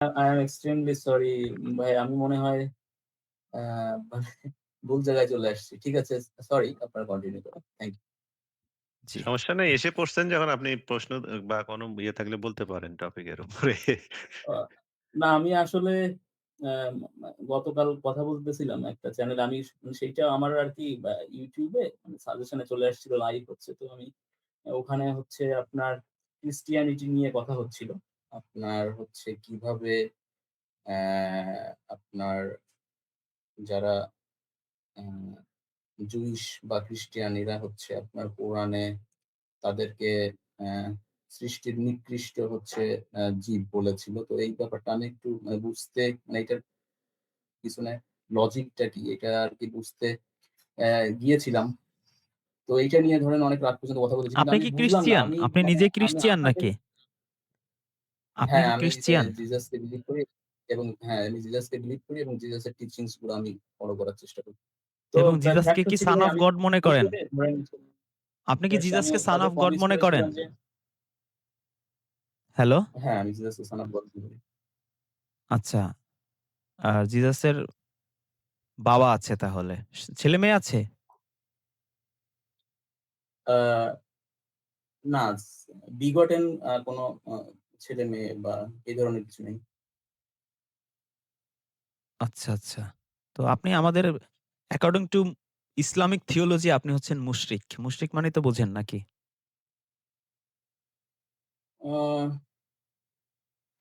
I am extremely sorry ভাই, আমি মনে হয় আ মানে ভুল জায়গায় চলে আসছি। ঠিক আছে, সরি, আপনারা কন্টিনিউ করুন। Thank you. জি। সমস্যা নেই। এসে পড়ছেন যখন আপনি প্রশ্ন বা কোনো ইয়ে থাকলে বলতে পারেন টপিকের উপরে। আ না, আমি আসলে আ গতকাল কথা বলতেছিলাম একটা চ্যানেলে। আমি সেইটা আমার আরকি YouTube এ মানে সাজেশনে চলে আসছিল, লাইভ হচ্ছে। তো আমি ওখানে হচ্ছে আপনার ক্রিস্টিয়ানিটি নিয়ে কথা হচ্ছিল। আপনার হচ্ছে কিভাবে আপনার যারা আ জুইশ বা খ্রিস্টিয়ান এরা হচ্ছে আপনার কোরআনে তাদেরকে অ্যা সৃষ্টির নিকৃষ্ট হচ্ছে জীব বলেছিল। তো এই ব্যাপারটা আমি একটু মানে বুঝতে, মানে এটার পিছনে লজিকটা কি এটা আরকি বুঝতে অ্যা গিয়েছিলাম। তো এইটা নিয়ে ধরেন অনেক রাত পর্যন্ত কথা বলেছি। কিন্তু আপনি আমি কি বুঝলাম না। ক্রিশ্চিয়ান? আমি আপনি মানে নিজে আমি ক্রিশ্চিয়ান আপনাকে, নাকি? আপনি হ্যাঁ, কি আমি ক্রিশ্চিয়ান? জিসাসকে বিলিভ করি এবং হ্যাঁ, আমি জিসাসকে বিলিভ করি এবং জিসাসের টিচিংস গুলো আমি ফলো করার চেষ্টা করি। তো এবং জিসাসকে ফ্যাক্ট কি হচ্ছে কি সন ভাই, অফ আমি গড মনে করেন? হিসেবে ধরেন আপনি কি আমি জিসাসকে সন তাদের অফ গড প্রমিস মনে করেন? করেছিলাম যে হ্যালো? হ্যাঁ, আমি জিসাসকে সন অফ গড মনে করি। আচ্ছা। আর জিসাসের বাবা আছে তাহলে। ছেলে-মেয়ে আছে? আ না, বিগটেন কোনো আ ছেলে-মেয়ে বা এই ধরনের কিছু নেই। আচ্ছা, আচ্ছা। তো আপনি আমাদের অ্যাকর্ডিং টু ইসলামিক থিওলজি আপনি হচ্ছেন মুশরিক। মুশরিক মানেই তো বোঝেন নাকি? আ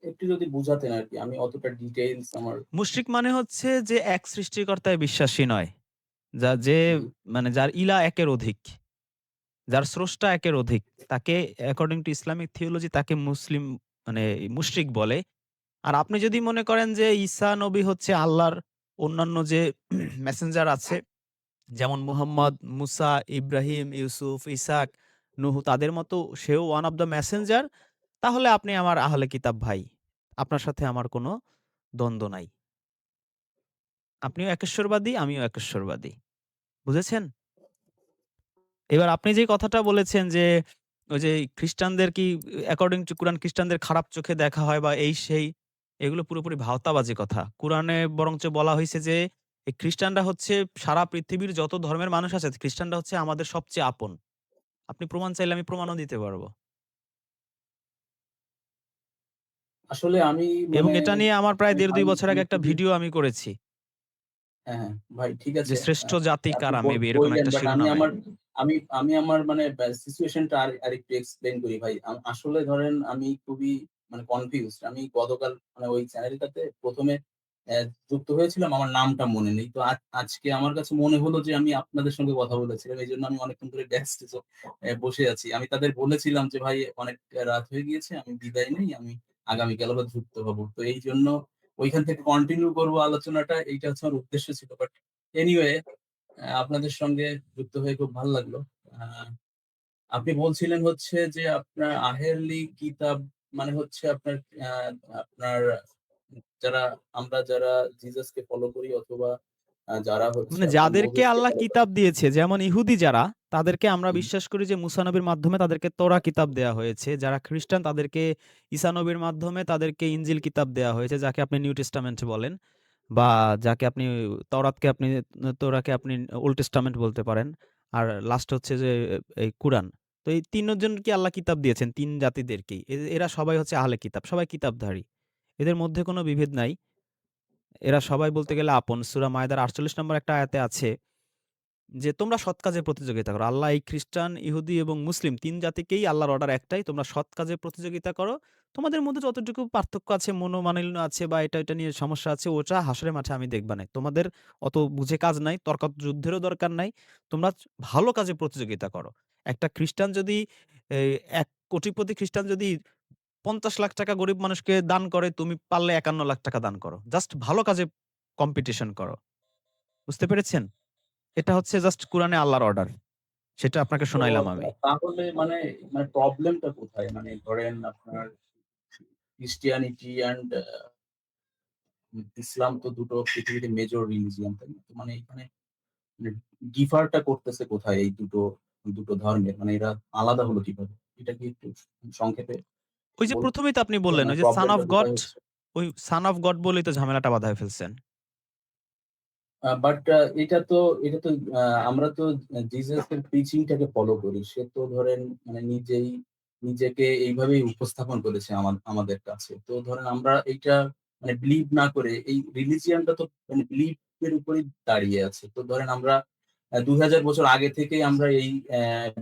একটু যদি বুঝাতেন আরকি। আমি অতটা ডিটেইলস আমার মুশরিক মানে হচ্ছে যে এক সৃষ্টিকর্তায় বিশ্বাসী নয়। যে জি। মানে যার ইলা একের অধিক, যার স্রষ্টা একের অধিক, তাকে অ্যাকর্ডিং টু ইসলামিক থিওলজি তাকে মুসলিম মানে মুশরিক বলে। আর আপনি যদি মনে করেন যে ঈসা নবী হচ্ছে আল্লাহর অন্যান্য যে মেসেঞ্জার আছে যেমন মুহাম্মদ, মুসা, ইব্রাহিম, ইউসুফ, ইসাক, নূহ তাদের মতো সেও ওয়ান অফ দ্যা মেসেঞ্জার, তাহলে আপনি আমার আহলে কিতাব ভাই। আপনার সাথে আমার কোনো দ্বন্দ্ব নাই। আপনিও একেশ্বরবাদী, আমিও একেশ্বরবাদী। বুঝেছেন? এবার আপনি যে কথাটা বলেছেন যে, ওই যে খ্রিস্টানদের কি অ্যাকর্ডিং টু কুরআন খ্রিস্টানদের খারাপ চোখে দেখা হয় বা এই সেই, এগুলো পুরোপুরি ভাওতাবাজি কথা। কুরআনে বরঞ্চ বলা হইছে যে, এই খ্রিস্টানরা হচ্ছে সারা পৃথিবীর যত ধর্মের মানুষ আছে, খ্রিস্টানরা হচ্ছে আমাদের সবচেয়ে আপন। আপনি প্রমাণ চাইলে আমি প্রমাণও দিতে পারব। আসলে আমি এবং মানে এটা নিয়ে আমার প্রায় আমি ১.৫-২ আমি বছর আমি আগে একটা খুবই, ভিডিও আমি করেছি। হ্যাঁ, হ্যাঁ, ভাই ঠিক যে আছে। শ্রেষ্ঠ আ জাতি আপনি কারা? মেবি এরকম বললেন, একটা বাট আমি শিরোনামে। আমার আমি আমি আমার মানে সিচুয়েশনটা আরেকটু এক্সপ্লেইন করি ভাই। আসলে ধরেন আমি খুবই মানে কনফিউজড। আমি গতকাল মানে ওই চ্যানেলটাতে ১ম এ যুক্ত হয়েছিলাম, আমার নামটা মনে নেই। তো আজকে আমার কাছে মনে হলো যে আমি আপনাদের সঙ্গে কথা বলেছিলাম। এজন্য আমি অনেকক্ষণ ধরে ডেস্কে বসে আছি। আমি তাদের বলেছিলাম যে, "ভাই, অনেক রাত হয়ে গিয়েছে। আমি বিদায় নেই। আমি আগামীকাল আবার যুক্ত হব।" তো এইজন্য ওইখান থেকে কন্টিনিউ করব আলোচনাটা। এইটা হচ্ছে আমার উদ্দেশ্য ছিল। বাট এনিওয়ে, আপনাদের সঙ্গে যুক্ত হয়ে খুব ভাল লাগলো। আ আপনি বলছিলেন হচ্ছে যে আপনার আহেরলি কিতাব মানে হচ্ছে আপনার আ আপনার যারা যারা জিসাসকে ফলো করি অথবা যারা হচ্ছে মানে আপনার যাদেরকে মোজেসকে আল্লাহ ফলো করে। কিতাব দিয়েছে, যেমন ইহুদি যারা, তাদেরকে আমরা হুম, বিশ্বাস করি যে মুসা নবীর মাধ্যমে তাদেরকে তোরা কিতাব দেয়া হয়েছে। যারা খ্রিস্টান তাদেরকে ঈসা নবীর মাধ্যমে তাদেরকে ইনজিল কিতাব দেয়া হয়েছে, যাকে আপনি নিউ টেস্টামেন্ট বলেন বা যাকে আপনি তাওরাতকে আপনি তোরাকে আপনি ওল্ড টেস্টামেন্ট বলতে পারেন। আর লাস্ট হচ্ছে যে এই কুরআন। তো এই ৩ জনকে আল্লাহ কিতাব দিয়েছেন ৩ জাতিদেরকেই। এরা সবাই হচ্ছে আহলে কিতাব। সবাই কিতাবধারী। এদের মধ্যে কোনো বিভেদ নাই। এরা সবাই বলতে গেলে আপন। সূরা মায়েদার ৪৮ নম্বর একটা আয়াতে আছে যে তোমরা সৎ কাজে প্রতিযোগিতা করো। আল্লাহ এই খ্রিস্টান, ইহুদি এবং মুসলিম ৩ জাতিকেই আল্লাহর অর্ডার একটাই, তোমরা সৎ কাজে প্রতিযোগিতা করো। তোমাদের মধ্যে যতটুকু পার্থক্য আছে, মনোমালিন্য আছে বা এটা নিয়ে সমস্যা আছে, ওটা হাসরের মাঠে আমি দেখবানে। তোমাদের অত বুঝে কাজ নাই, তর্কযুদ্ধেরও দরকার নাই। তোমরা ভালো কাজে প্রতিযোগিতা করো। একটা খ্রিস্টান যদি এই ১ কোটিপতি খ্রিস্টান যদি ৳৫০,০০,০০০ গরিব মানুষকে দান করে, তুমি পারলে ৳৫১,০০,০০০ দান করো। জাস্ট ভালো কাজে কম্পিটিশন করো। বুঝতে পেরেছেন? এটা হচ্ছে জাস্ট কুরআনে আল্লাহর অর্ডার। সেটা আপনাকে তো শোনাইলাম আমি। তাহলে মানে মানে প্রবলেমটা কোথায়? মানে ধরেন আপনার ক্রিস্টিয়ানিটি অ্যান্ড ইসলাম তো দুটো পৃথিবীতে মেজর রিলিজিয়ন, তাই না? তো মানে এখানে মানে ডিফার করতেছে কোথায় এই দুটো ধর্মের? মানে এরা আলাদা হলো কিভাবে? এটা কি একটু সংক্ষেপে ওই যে ১ম এই তো আপনি বললেন, মানে ওই যে সন অফ প্রবলেমটা গড, কোথায় হচ্ছে? ওই son of God বলেই তো ঝামেলাটা বাধায় ফেলছেন। বাট এটা তো আ আমরা তো জিসাসের প্রিচিং টাকে ফলো করি। সে তো ধরেন মানে নিজেকে এইভাবেই উপস্থাপন করেছে আমাদের কাছে। তো ধরেন আমরা এইটা মানে বিলিভ না করে এই রিলিজিয়নটা তো মানে বিলিভ এর উপরেই দাঁড়িয়ে আছে। তো ধরেন আমরা ২০০০ বছর আগে থেকেই আমরা এই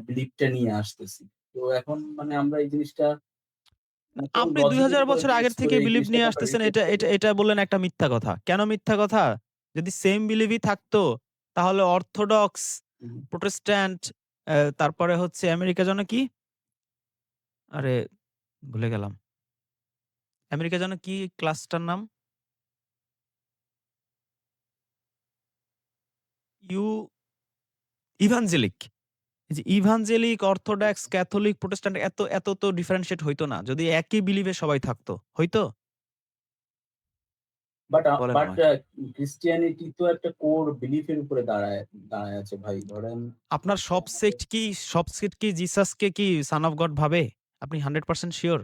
বিলিভটা নিয়ে আসতেছি। তো এখন মানে আমরা এই জিনিসটা মানে কোন আপনি লজিক এর ২০০০ উপরে বছর বেস আগের করে থেকে এই বিলিভ নিয়ে জিনিসটাকে আমরা আসতেছেন রিলেট এটা করব? এটা এটা বললেন একটা মিথ্যা কথা। কেন মিথ্যা কথা? যদি সেম বিলিভই থাকতো তাহলে অর্থোডক্স, হুম। প্রোটেস্ট্যান্ট তারপরে হচ্ছে আমেরিকা যেন কি? আরে ভুলে গেলাম। আমেরিকা যেন কি ক্লাসটার নাম? ইউ ইভানজেলিক। এই যে ইভানজেলিক, অর্থোডক্স, আচ্ছা। ক্যাথলিক, প্রোটেস্ট্যান্ট এত তো ডিফারেনশিয়েট হইতো না। যদি একই বিলিভে সবাই থাকতো। হইতো? বলেন বাট আমাকে। ক্রিশ্চিয়ানিটি তো একটা কোর বিলিফ এর উপরে দাঁড়ায় আছে ভাই। ধরেন আপনার সব আমাদের সেক্ট কি সব সেক্ট কি জিসাসকে কি সন অফ গড ভাবে? আপনি 100% সিউর?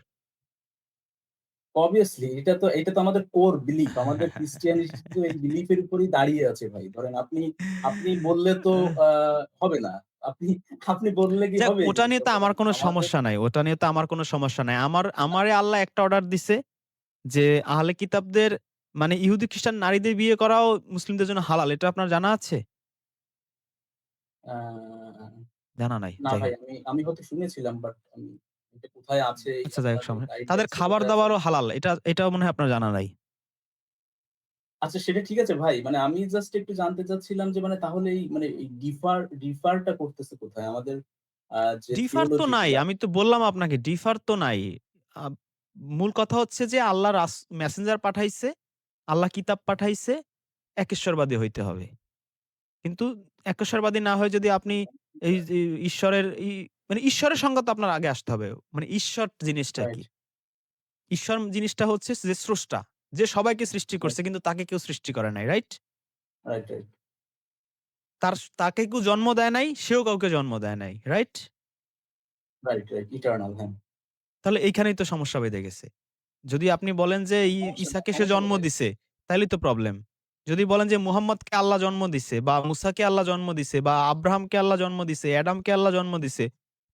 অবভিয়াসলি এটা তো আমাদের কোর বিলিফ। আমাদের ক্রিশ্চিয়ানিটি তো এই বিলিফ এর উপরেই দাঁড়িয়ে আছে ভাই। ধরেন আপনি বললে তো আ হবে না। আপনি আপনি বললে কি যাক হবে এই ওটা নিয়ে জিনিসটা তো আমার বলেন? কোনো আমাদের সমস্যা নাই। ওটা নিয়ে তো আমার কোনো সমস্যা নাই। আমারে আল্লাহ একটা অর্ডার দিছে যে আহলে কিতাবদের মানে ইহুদি খ্রিস্টান নারীদের বিয়ে করাও মুসলিমদের জন্য হালাল। এটা আপনার জানা আছে? আ জানা নাই। না যাই ভাই হোক। আমি হয়তো শুনেছিলাম বাট আমি এটা কোথায় আছে আচ্ছা যাই হোক আপনাদের তাদের গাইডলাইনস এ কোথায় আছে খাবার-দাবারও আমি হালাল। এটাও মনে হয় আপনার জানা নাই। আচ্ছা সেটা ঠিক আছে ভাই। মানে আমি জাস্ট একটু জানতে চাচ্ছিলাম যে মানে তাহলে এই মানে এই ডিফার টা করতেছে কোথায়? আমাদের যে ডিফার তো থিওলজি নাই। গুলা আমি তো বললাম আপনাকে ডিফার তো নাই। আ মূল কথা হচ্ছে যে আল্লাহ মেসেঞ্জার পাঠাইছে, আল্লাহ কিতাব পাঠাইছে, একেশ্বরবাদী হইতে হবে। কিন্তু একেশ্বরবাদী না হয়ে যদি আপনি এই যে ঈশ্বরের মানে ঈশ্বরের সংজ্ঞা তো আপনার আগে আসতে হবে। মানে ঈশ্বর জিনিসটা কি? রাইট, ঈশ্বর জিনিসটা হচ্ছে যে স্রষ্টা। যে সবাইকে সৃষ্টি রাইট, করছে কিন্তু তাকে কেউ সৃষ্টি করে নাই। রাইট? রাইট, রাইট, তাকে কেউ জন্ম দেয় নাই, সেও কাউকে জন্ম দেয় নাই। রাইট? রাইট, রাইট, ইটারনাল হ্যাঁ। তাহলে এইখানেই তো সমস্যা বেঁধে গেছে। যদি আপনি বলেন যে সমস্যা না, ঈসাকে সে সমস্যা জন্ম কোথায়? দিছে, তাইলেই তো প্রবলেম। যদি বলেন যে মুহাম্মদকে আল্লাহ জন্ম দিছে বা মুসাকে আল্লাহ জন্ম দিছে বা আব্রাহামকে আল্লাহ জন্ম দিছে, অ্যাডামকে আল্লাহ জন্ম দিছে,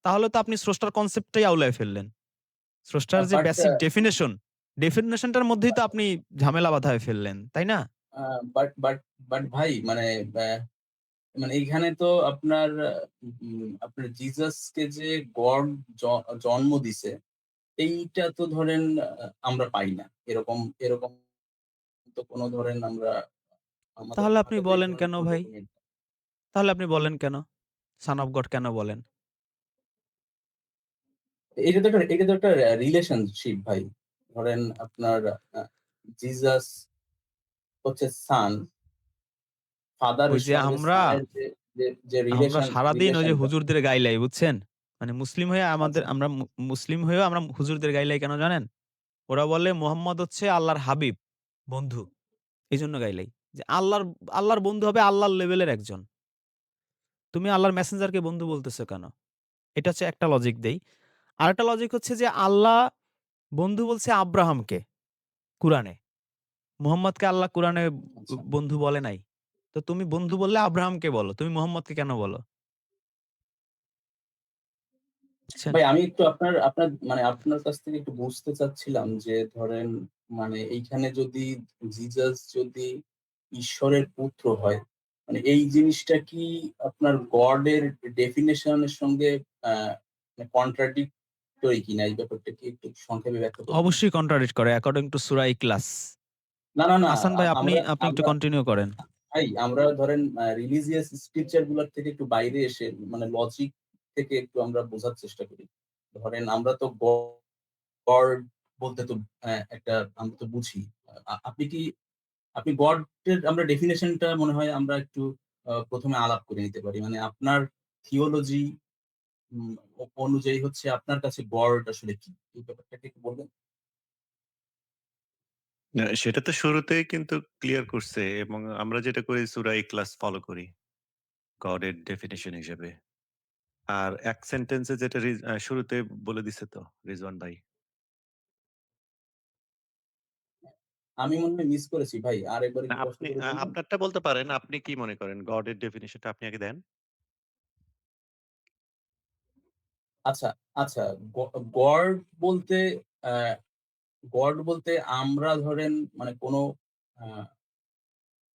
তাহলে তো আপনি স্রষ্টার কনসেপ্টটাই আউলায় ফেললেন। স্রষ্টার যে বাট বেসিক ডেফিনিশনটার মধ্যেই তো আপনি ঝামেলা বাধায় ফেললেন। তাই না? আ বাট বাট বাট ভাই মানে মানে এইখানে তো আপনার জিসাসকে যে গড জ জন্ম দিছে, এইটা তো ধরেন আমরা পাই না। এরকম তো কোনো ধরেন আমরা আমাদের তাহলে আপনি ভাষাতেই বলেন ধরেন কেন কোন ভাই? ডকুমেন্ট তাহলে আপনি বলেন কেন? সন অফ গড কেন বলেন? এটা তো একটা রিলেশনশিপ ভাই। ধরেন আপনার আ জিসাস হচ্ছে সান, ফাদার ওই এর যে সঙ্গে আমরা সানের যে আমরা সারাদিন ওই যে রিলেশনটা হুজুরদের গাইলাই বুঝছেন? মানে মুসলিম হয়ে আচ্ছা, মুসলিম হয়েও আমরা হুজুরদের গাইলাই কেন জানেন? ওরা বলে মোহাম্মদ হচ্ছে আল্লাহর হাবিব, বন্ধু। এজন্য গাইলাই। যে আল্লাহর বন্ধু হবে আল্লাহর লেভেলের একজন। তুমি আল্লাহর মেসেঞ্জারকে বন্ধু বলতেছো কেন? এটা হচ্ছে একটা লজিক দেই। আরেকটা লজিক হচ্ছে যে আল্লাহ বন্ধু বলছে আব্রাহামকে কুরআনে। মুহাম্মদকে আল্লাহ কুরআনে আচ্ছা। বন্ধু বলে নাই। তো তুমি বন্ধু বললে আব্রাহামকে বলো। তুমি মুহাম্মদকে কেন বলো? বুঝছেন? ভাই আমি একটু আপনার মানে আপনার কাছ থেকে একটু বুঝতে চাচ্ছিলাম যে ধরেন মানে এইখানে যদি জিসাস যদি ঈশ্বরের পুত্র হয়, মানে এই জিনিসটা কি আপনার গড এর ডেফিনিশন এর সঙ্গে আ মানে কন্ট্রাডিক্টরি কিনা? এই ব্যাপারটা কি একটু সংক্ষেপে ব্যাখ্যা করবেন? অবশ্যই কন্ট্রাডিক্ট করে অ্যাকর্ডিং টু সূরা ইখলাস। না, হাসান ভাই আপনি আমরা আপনি একটু আমরা কন্টিনিউ করেন। ভাই আমরা ধরেন রিলিজিয়াস স্ক্রিপচার গুলার থেকে একটু বাইরে এসে মানে লজিক থেকে একটু আমরা বোঝার চেষ্টা করি। ধরেন আমরা তো গড বলতে তো একটা আমরা তো বুঝি। আপনি গড এর আমরা ডেফিনিশন টা মনে হয় আমরা একটু ১ম এ আলাপ করে নিতে পারি। মানে আপনার থিওলজি উম অনুযায়ী হচ্ছে আপনার কাছে গড আসলে কি? এই ব্যাপারটা কি একটু বলবেন? না, সেটা তো শুরুতেই কিন্তু ক্লিয়ার করছে এবং আমরা যেটা করি সূরা ইখলাস ফলো করি গড এর ডেফিনিশন হিসেবে। আর এক সেন্টেন্সে যেটা শুরুতে বলে দিছে তো রিজওয়ান ভাই। আমি মনে হয় মিস করেছি ভাই। আরেকবার না একটু কষ্ট আপনি করে বলবেন? আপনারটা বলতে পারেন। আপনি কি মনে করেন? গড এর ডেফিনিশনটা আপনি আগে দেন। আচ্ছা, আচ্ছা, গ গড বলতে আ গড বলতে আমরা ধরেন মানে আ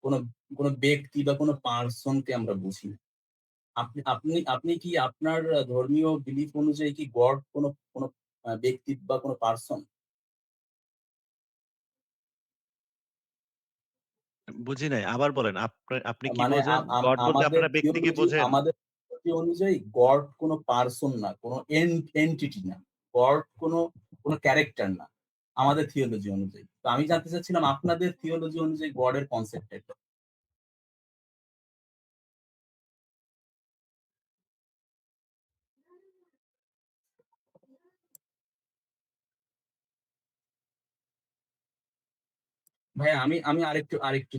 কোনো কোনো ব্যক্তি বা কোনো পারসন কে আমরা বুঝি না। আপনি আপনি আপনি কি আপনার ধর্মীয় বিলিফ অনুযায়ী কি গড কোনো ব্যক্তি বা কোনো পারসন? বুঝি নাই। আবার বলেন। আপনি কি মানে আ বোঝেন? আম গড বলতে আমাদের আপনারা ব্যক্তিকে থিওলজি বোঝেন? অনুযায়ী গড কোনো পারসন না, কোনো এন্টিটি না। গড কোনো ক্যারেক্টার না। আমাদের থিওলজি অনুযায়ী। তো আমি জানতে চাচ্ছিলাম আপনাদের থিওলজি অনুযায়ী গড এর কনসেপ্ট টা কি? ভাইয়া আমি আমি আরেকটু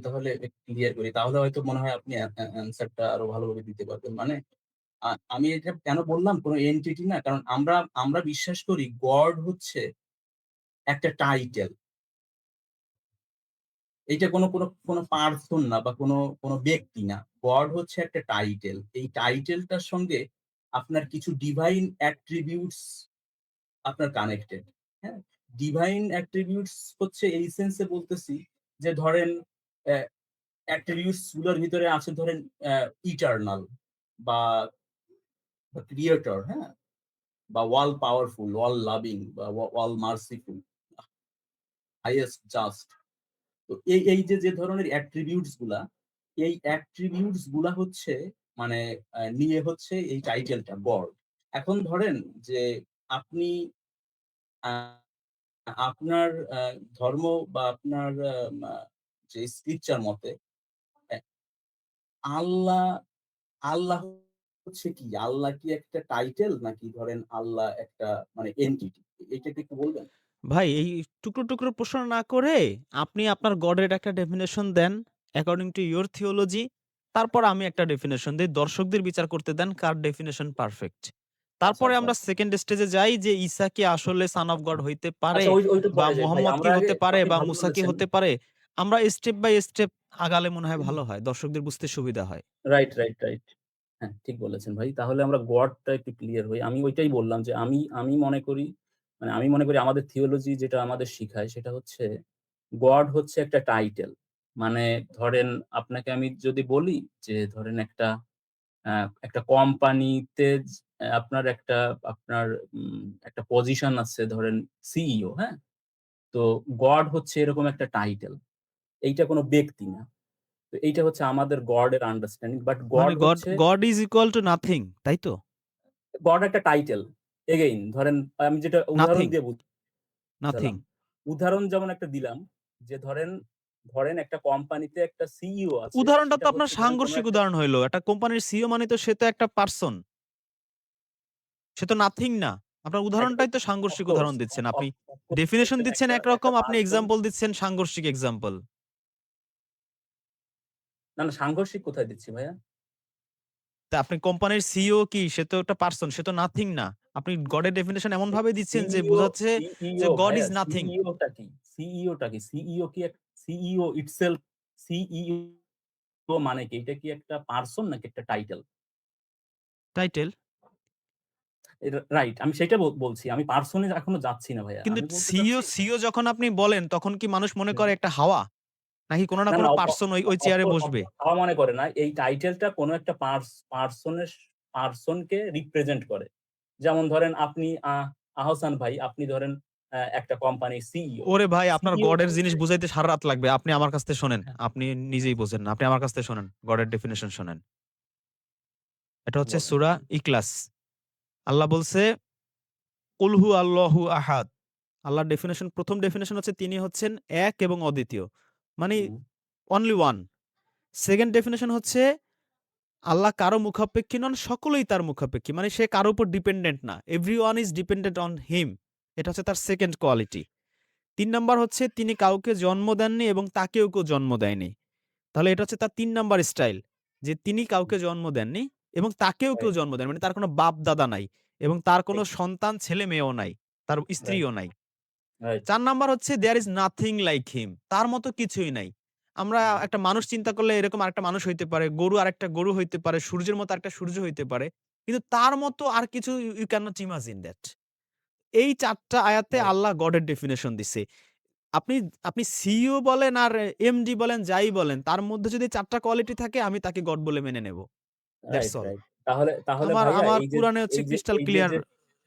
তাহলে ক্লিয়ার করি। তাহলে হয়তো মনে হয় আপনি অ্যান্সার টা আরো ভালোভাবে দিতে পারবেন। মানে আমি এটা কেন বললাম কোন এন্টিটি না? কারণ আমরা বিশ্বাস করি গড হচ্ছে একটা টাইটেল। এইটা কোনো পার্সন না বা কোনো ব্যক্তি না। গড হচ্ছে একটা টাইটেল। এই টাইটেলটার সঙ্গে আপনার কিছু ডিভাইন অ্যাট্রিবিউটস আপনার কানেক্টেড। হ্যাঁ? ডিভাইন অ্যাট্রিবিউটস হচ্ছে এই সেন্স এ বলতেছি যে ধরেন অ্যা অ্যাট্রিবিউটস গুলোর ভিতরে আছে ধরেন ইটারনাল বা ক্রিয়েটর, হ্যাঁ? বা অল পাওয়ারফুল, অল লাভিং বা অল মার্সিফুল, হাইয়েস্ট জাস্ট। তো এই যে ধরনের অ্যাট্রিবিউটস গুলা, এই অ্যাট্রিবিউটস গুলা হচ্ছে মানে নিয়ে হচ্ছে এই টাইটেলটা গড। এখন ধরেন যে আপনি আ আপনার ধর্ম বা আপনার মা যে স্ক্রিপচার মতে অ্যা আল্লাহ, আল্লাহ হচ্ছে কি? আল্লাহ কি একটা টাইটেল নাকি ধরেন আল্লাহ একটা মানে এন্টিটি? এটা কি একটু বলবেন? ভাই এই টুকরো, টুকরো প্রশ্ন না করে আপনি আপনার গডের একটা ডেফিনিশন দেন অ্যাকর্ডিং টু ইউর থিওলজি। তারপর আমি একটা ডেফিনিশন দেই। দর্শকদের বিচার করতে দেন কার ডেফিনিশন পারফেক্ট। আচ্ছা, তারপরে আচ্ছা। আমরা 2nd স্টেজে যাই যে ঈসা কি আসলে সন অফ গড হইতে পারে আচ্ছা ওইটা বা পরে যাই ভাই। মুহাম্মদ কি আমরা আগে হতে পারে আপনি বা ভালো মুসা কি বলেছেন। হতে পারে। আমরা স্টেপ বাই স্টেপ আগালে মনে হয় ভালো হয়। দর্শকদের বুঝতে সুবিধা হয়। রাইট। হ্যাঁ, ঠিক বলেছেন ভাই। তাহলে আমরা গড়টা একটু ক্লিয়ার হই। আমি ওইটাই বললাম যে আমি মনে করি আমি মনে করি আমাদের থিওলজি যেটা আমাদের শিখায় সেটা হচ্ছে গড হচ্ছে একটা টাইটেল। মানে ধরেন আপনাকে আমি যদি বলি যে ধরেন আ একটা কোম্পানিতে আপনার একটা পজিশন আছে ধরেন সিইও, হ্যাঁ? তো গড হচ্ছে এরকম একটা টাইটেল। এইটা কোন ব্যক্তি না। তো এইটা হচ্ছে আমাদের গড এর আন্ডারস্ট্যান্ডিং। বাট মানে গড হচ্ছে god is equal to nothing, তাই তো? গড একটা টাইটেল। এগেইন ধরেন আমি যেটা উদাহরণ নাথিং, দিয়ে নাথিং। বুঝালাম। উদাহরণ যেমন একটা দিলাম যে ধরেন একটা কোম্পানিতে একটা সিইও আছে উদাহরণটা সেটা তো আপনার হচ্ছে ধরেন কোন সাংঘর্ষিক একটা উদাহরণ হইলো। একটা কোম্পানির সিইও মানে তো সে তো একটা পারসন। সে তো নাথিং না। আপনার উদাহরণটাই তো সাংঘর্ষিক অফকোর্স উদাহরণ দিচ্ছেন। আপনি অফকোর্স ডেফিনিশন দেখবেন দিচ্ছেন একটা একরকম, আপনি পারসন এক্সাম্পল দিচ্ছেন সাংঘর্ষিক এক্সাম্পল। না সাংঘর্ষিক কোথায় দিচ্ছি ভাইয়া? তা আপনি কোম্পানির সিইও কি? সে তো একটা পারসন, সে তো নাথিং না। আপনি গডের ডেফিনিশন এমনভাবে দিচ্ছেন যে বোঝাচ্ছে যে গড ভাইয়া ইস নাথিং। সিইও টা কি? সিইও টা কি? সিইও কি সিইও ইটসেলফ সিইও মানে কি? এটা কি একটা পারসন নাকি একটা টাইটেল? টাইটেল। রাইট। আমি সেটা বলছি। আমি পারসন এ এখনো যাচ্ছি না ভাইয়া। কিন্তু আমি বলতে সিইও চাচ্ছি সিইও যখন আপনি বলেন তখন কি মানুষ মনে হুম। করে একটা হাওয়া? নাকি কোন না না, কোন না পারসন ওই চেয়ারে বসবে? হাওয়া মনে করে না। এই টাইটেলটা কোন একটা পারসনকে রিপ্রেজেন্ট করে। যেমন ধরেন আপনি আহসান ভাই, আপনি ধরেন একটা কোম্পানির সিইও। ওরে ভাই আপনার সিইও গডের জিনিস হচ্ছে বুঝাইতে সারারাত লাগবে। আপনি আমার কাছ থেকে শোনেন। হ্যাঁ, আপনি নিজেই বোঝেন না। আপনি আমার কাছ থেকে শোনেন। গডের ডেফিনিশন শোনেন। এটা হচ্ছে বলেন। সূরা ইখলাস। আল্লাহ বলছে, "কুল হু আল্লাহু আহাদ।" আল্লাহর ডেফিনিশন ১ম ডেফিনিশন হচ্ছে তিনি হচ্ছেন এক এবং অদ্বিতীয়। মানে হুম, অনলি ওয়ান। 2nd ডেফিনিশন হচ্ছে আল্লাহ কারো মুখাপেক্ষী নন, সকলেই তার মুখাপেক্ষী। মানে সে কারো উপর ডিপেন্ডেন্ট না। Everyone is dependent on him. এটা হচ্ছে তার 2nd কোয়ালিটি। ৩ নাম্বার হচ্ছে তিনি কাউকে জন্ম দেননি এবং তাকেও কেউ জন্ম দেয়নি। তাহলে এটা হচ্ছে তার ৩ নাম্বার স্টাইল। যে তিনি কাউকে জন্ম দেননি এবং তাকেও কেউ রাইট, জন্ম দেন। মানে তার কোনো বাপ-দাদা নাই এবং তার কোনো ঠিক, সন্তান ছেলে-মেয়েও নাই। তার রাইট। স্ত্রীও নাই। রাইট। ৪ নাম্বার হচ্ছে দেয়ার ইস নাথিং লাইক হিম। তার মতো কিছুই নাই। আমরা হুম, একটা মানুষ চিন্তা করলে এরকম আরেকটা মানুষ হইতে পারে, গরু আরেকটা গরু হইতে পারে, সূর্যের মতো আরেকটা সূর্য হইতে পারে। কিন্তু তার মতো আর কিছু you can not imagine that. এই ৪ টা আয়াতে রাইট, আল্লাহ গডের ডেফিনিশন দিছে। আপনি আপনি সিইও বলেন আর এমডি বলেন, যাই বলেন, তার মধ্যে যদি ৪ টা কোয়ালিটি থাকে আমি তাকে গড বলে মেনে নেব। That's right, all. রাইট। তাহলে আমার ভাইয়া আমার এই যে কুরআনে হচ্ছে এই যে ক্রিস্টাল এই যে ক্লিয়ার যে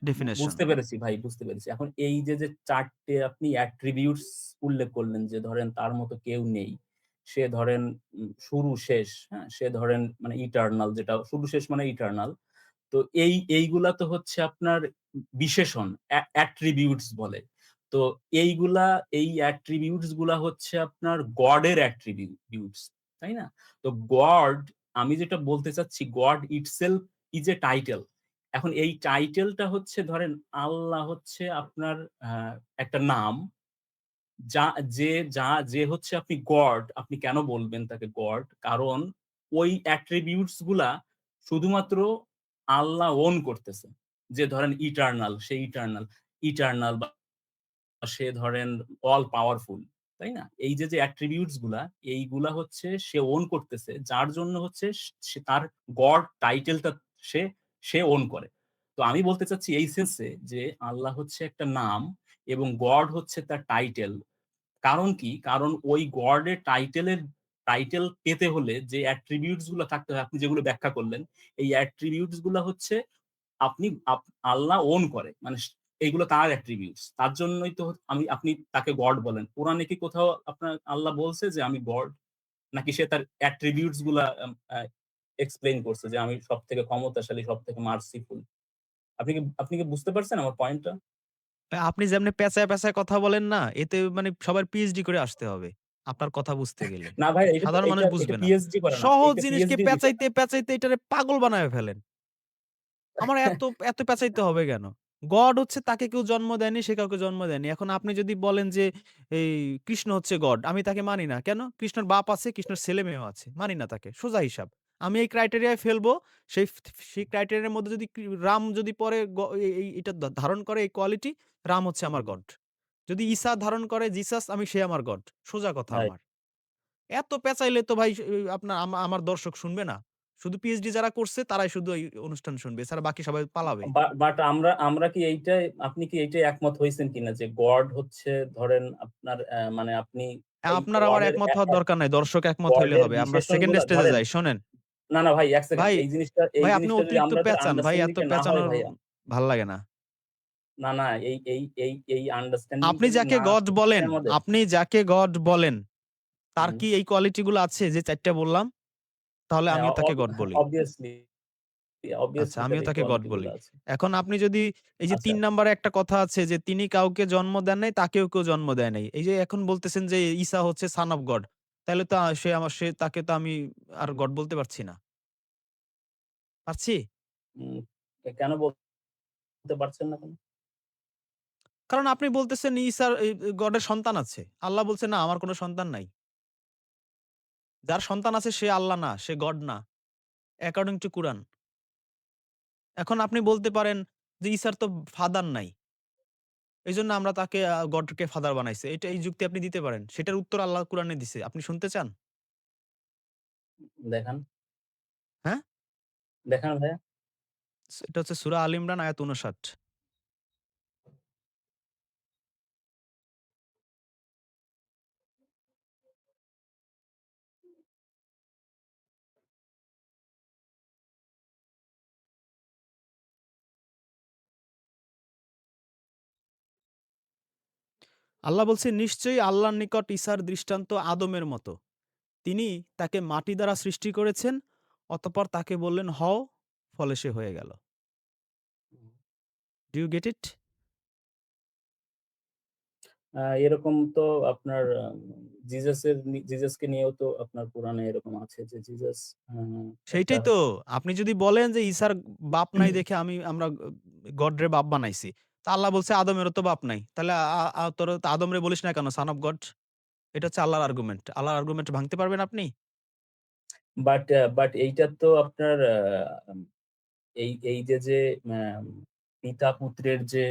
ডেফিনিশন। বুঝতে পেরেছি ভাই, বুঝতে পেরেছি। এখন এই যে ৪ টে আপনি attributes উল্লেখ করলেন যে ধরেন তার মতো কেউ নেই। সে ধরেন শুরু শেষ, হ্যাঁ? সে ধরেন মানে ইটার্নাল, যেটা শুরু শেষ মানে ইটার্নাল। তো এইগুলা তো হচ্ছে আপনার বিশেষণ, attributes বলে। তো এইগুলা, এই attributes গুলা হচ্ছে আপনার গডের attributes, তাই না? তো গড, আমি যেটা বলতে চাচ্ছি, god itself is a title। এখন এই টাইটেলটা হচ্ছে ধরেন আল্লাহ হচ্ছে আপনার আ একটা নাম। যা যে হচ্ছে আপনি গড, আপনি কেন বলবেন তাকে গড? কারণ ওই attributes গুলা শুধুমাত্র আল্লাহ ওন করতেছে। যে ধরেন ইটার্নাল, সে ইটার্নাল, ইটার্নাল বা সে ধরেন অল পাওয়ারফুল, তাই না? এই যে attributes গুলা, এইগুলা হচ্ছে সে ওন করতেছে। যার জন্য হচ্ছে সে তার গড টাইটেলটা সে সে ওন করে। তো আমি বলতে চাচ্ছি এই সেন্সে যে আল্লাহ হচ্ছে একটা নাম এবং গড হচ্ছে তার টাইটেল। কারণ কি? কারণ ওই গডের টাইটেল পেতে হলে যে attributes গুলা থাকতে হয়, আপনি যেগুলো ব্যাখ্যা করলেন, এই attributes গুলা হচ্ছে আপনি আল্লাহ ওন করে। মানে এইগুলো তার attributes। তার জন্যই তো আপনি তাকে গড বলেন। কোরআনে কি কোথাও আপনার আল্লাহ বলছে যে আমি গড? নাকি সে তার attributes গুলা আম আ এক্সপ্লেইন করছে যে আমি সবথেকে ক্ষমতাশালী, সবথেকে মার্সিফুল। আপনি কি বুঝতে পারছেন আমার পয়েন্টটা? আপনি যেমনি পেঁচায়, পেঁচায় কথা বলেন না, এতে মানে সবার পিএইচডি করে আসতে হবে। আপনার কথা বুঝতে গেলে। না ভাই, সাধারণ মানুষ এটা বুঝবে না। পিএইচডি করে না। সহজ এটা জিনিসকে পিএইচডির বিষয় না। পেঁচাইতে, পেঁচাইতে এটারে পাগল বানায় ফেলেন। আমার এত পেঁচাইতে হবে কেন? গড হচ্ছে তাকে কেউ জন্ম দেয়নি, সে কাউকে জন্ম দেয়নি। এখন আপনি যদি বলেন যে এই কৃষ্ণ হচ্ছে গড, আমি তাকে মানি না। কেন? কৃষ্ণের বাপ আছে, কৃষ্ণের ছেলে-মেয়েও আছে। মানি না তাকে। সোজা হিসাব। আমি এই ক্রাইটেরিয়ায় ফেলবো। সেই ক্রাইটেরিয়ার মধ্যে যদি রাম যদি পরে এটা ধারণ করে এই কোয়ালিটি, রাম হচ্ছে আমার হুম, গড। যদি ঈসা ধারণ করে জিসাস, সে আমার গড। সোজা কথা রাইট। আমার। এত পেঁচাইলে তো ভাই আপনার আমার দর্শক শুনবে না। শুধু পিএইচডি যারা করছে তারাই শুধু এই অনুষ্ঠান শুনবে। এছাড়া বাকি সবাই পালাবে। বাট আমরা কি এইটায়, আপনি কি এইটায় একমত হইছেন কিনা যে গড হচ্ছে ধরেন আপনার মানে আপনি এই আপনার আমার গডের একমত হওয়ার দরকার নাই। দর্শক একমত হইলে গডের হবে। আমরা 2nd বিশেষণগুলা স্টেজে ধরেন, যাই। শোনেন, না ভাই ১ সেকেন্ড। ভাই, এই ভাই আপনি জিনিসটা যদি অতিরিক্ত আমাদের পেঁচান। ভাই আন্ডারস্ট্যান্ডিং এত টা না হয় পেঁচানোর ভাইয়া, ভাল লাগে না। না এই আন্ডারস্ট্যান্ডিং আপনি টা যদি যাকে না গড হয় বলেন, আমাদের। আপনি যাকে গড বলেন, তার হুম, কি এই কোয়ালিটি গুলো আছে যে ৪ টা বললাম? তাহলে হ্যাঁ, আমিও তাকে গড বলি। অবভিয়াসলি, আচ্ছা, অবভিয়াসলি তার আমিও এই তাকে গড কোয়ালিটি গুলো বলি। আছে। এখন আপনি যদি এই যে আচ্ছা, ৩ নাম্বারে একটা কথা আছে যে, তিনি কাউকে জন্ম দেন নাই, তাকেও কেউ জন্ম দেয় নাই। এই যে এখন বলতেছেন যে, ঈসা হচ্ছে son of God, তাইলে তো সে তাকে তো আমি আর গড বলতে পারছি না। পারছি? উম কেন বলতে পারছেন না কেন? কারণ আপনি বলতেছেন ঈসার গডের সন্তান আছে। আল্লাহ বলছে, "না, আমার কোন সন্তান নাই।" যার সন্তান আছে সে আল্লাহ না, সে গড না। অ্যাকর্ডিং টু কুরআন। এখন আপনি বলতে পারেন যে, ঈসার তো ফাদার নাই। এজন্য আমরা তাকে গডকে ফাদার বানাইছে। এই যুক্তি আপনি দিতে পারেন। সেটার উত্তর আল্লাহ কুরআনে দিছে। আপনি শুনতে চান? দেখান, হ্যাঁ? দেখান ভাইয়া। এটা হচ্ছে সূরা আল ইমরান আয়াত ৫৯। আল্লাহ বলছে, "নিশ্চয়ই আল্লাহর নিকট ঈসার দৃষ্টান্ত আদমের মতো। তিনি তাকে মাটি দ্বারা সৃষ্টি করেছেন, অতঃপর তাকে বললেন, হও, ফলে সে হয়ে গেল।" Do you get it? এরকম তো আপনার জিসাসকে নিয়েও তো আপনার কোরআনে এরকম আছে যে জিসাস আ একটা সেইটাই তো। আপনি যদি বলেন যে ঈসার বাপ নাই দেখে আমরা গডরে বাপ বানাইছি। তা আল্লাহ বলছে আদমেরও তো বাপ নাই। তাহলে আ আ তোরা তো আদমরে বলিস না কেন son of God? এটা হচ্ছে আল্লাহর আর্গুমেন্ট। আল্লাহর আর্গুমেন্ট ভাঙতে পারবেন আপনি? বাট এইটা তো আপনার এই যে পিতা পুত্রের যে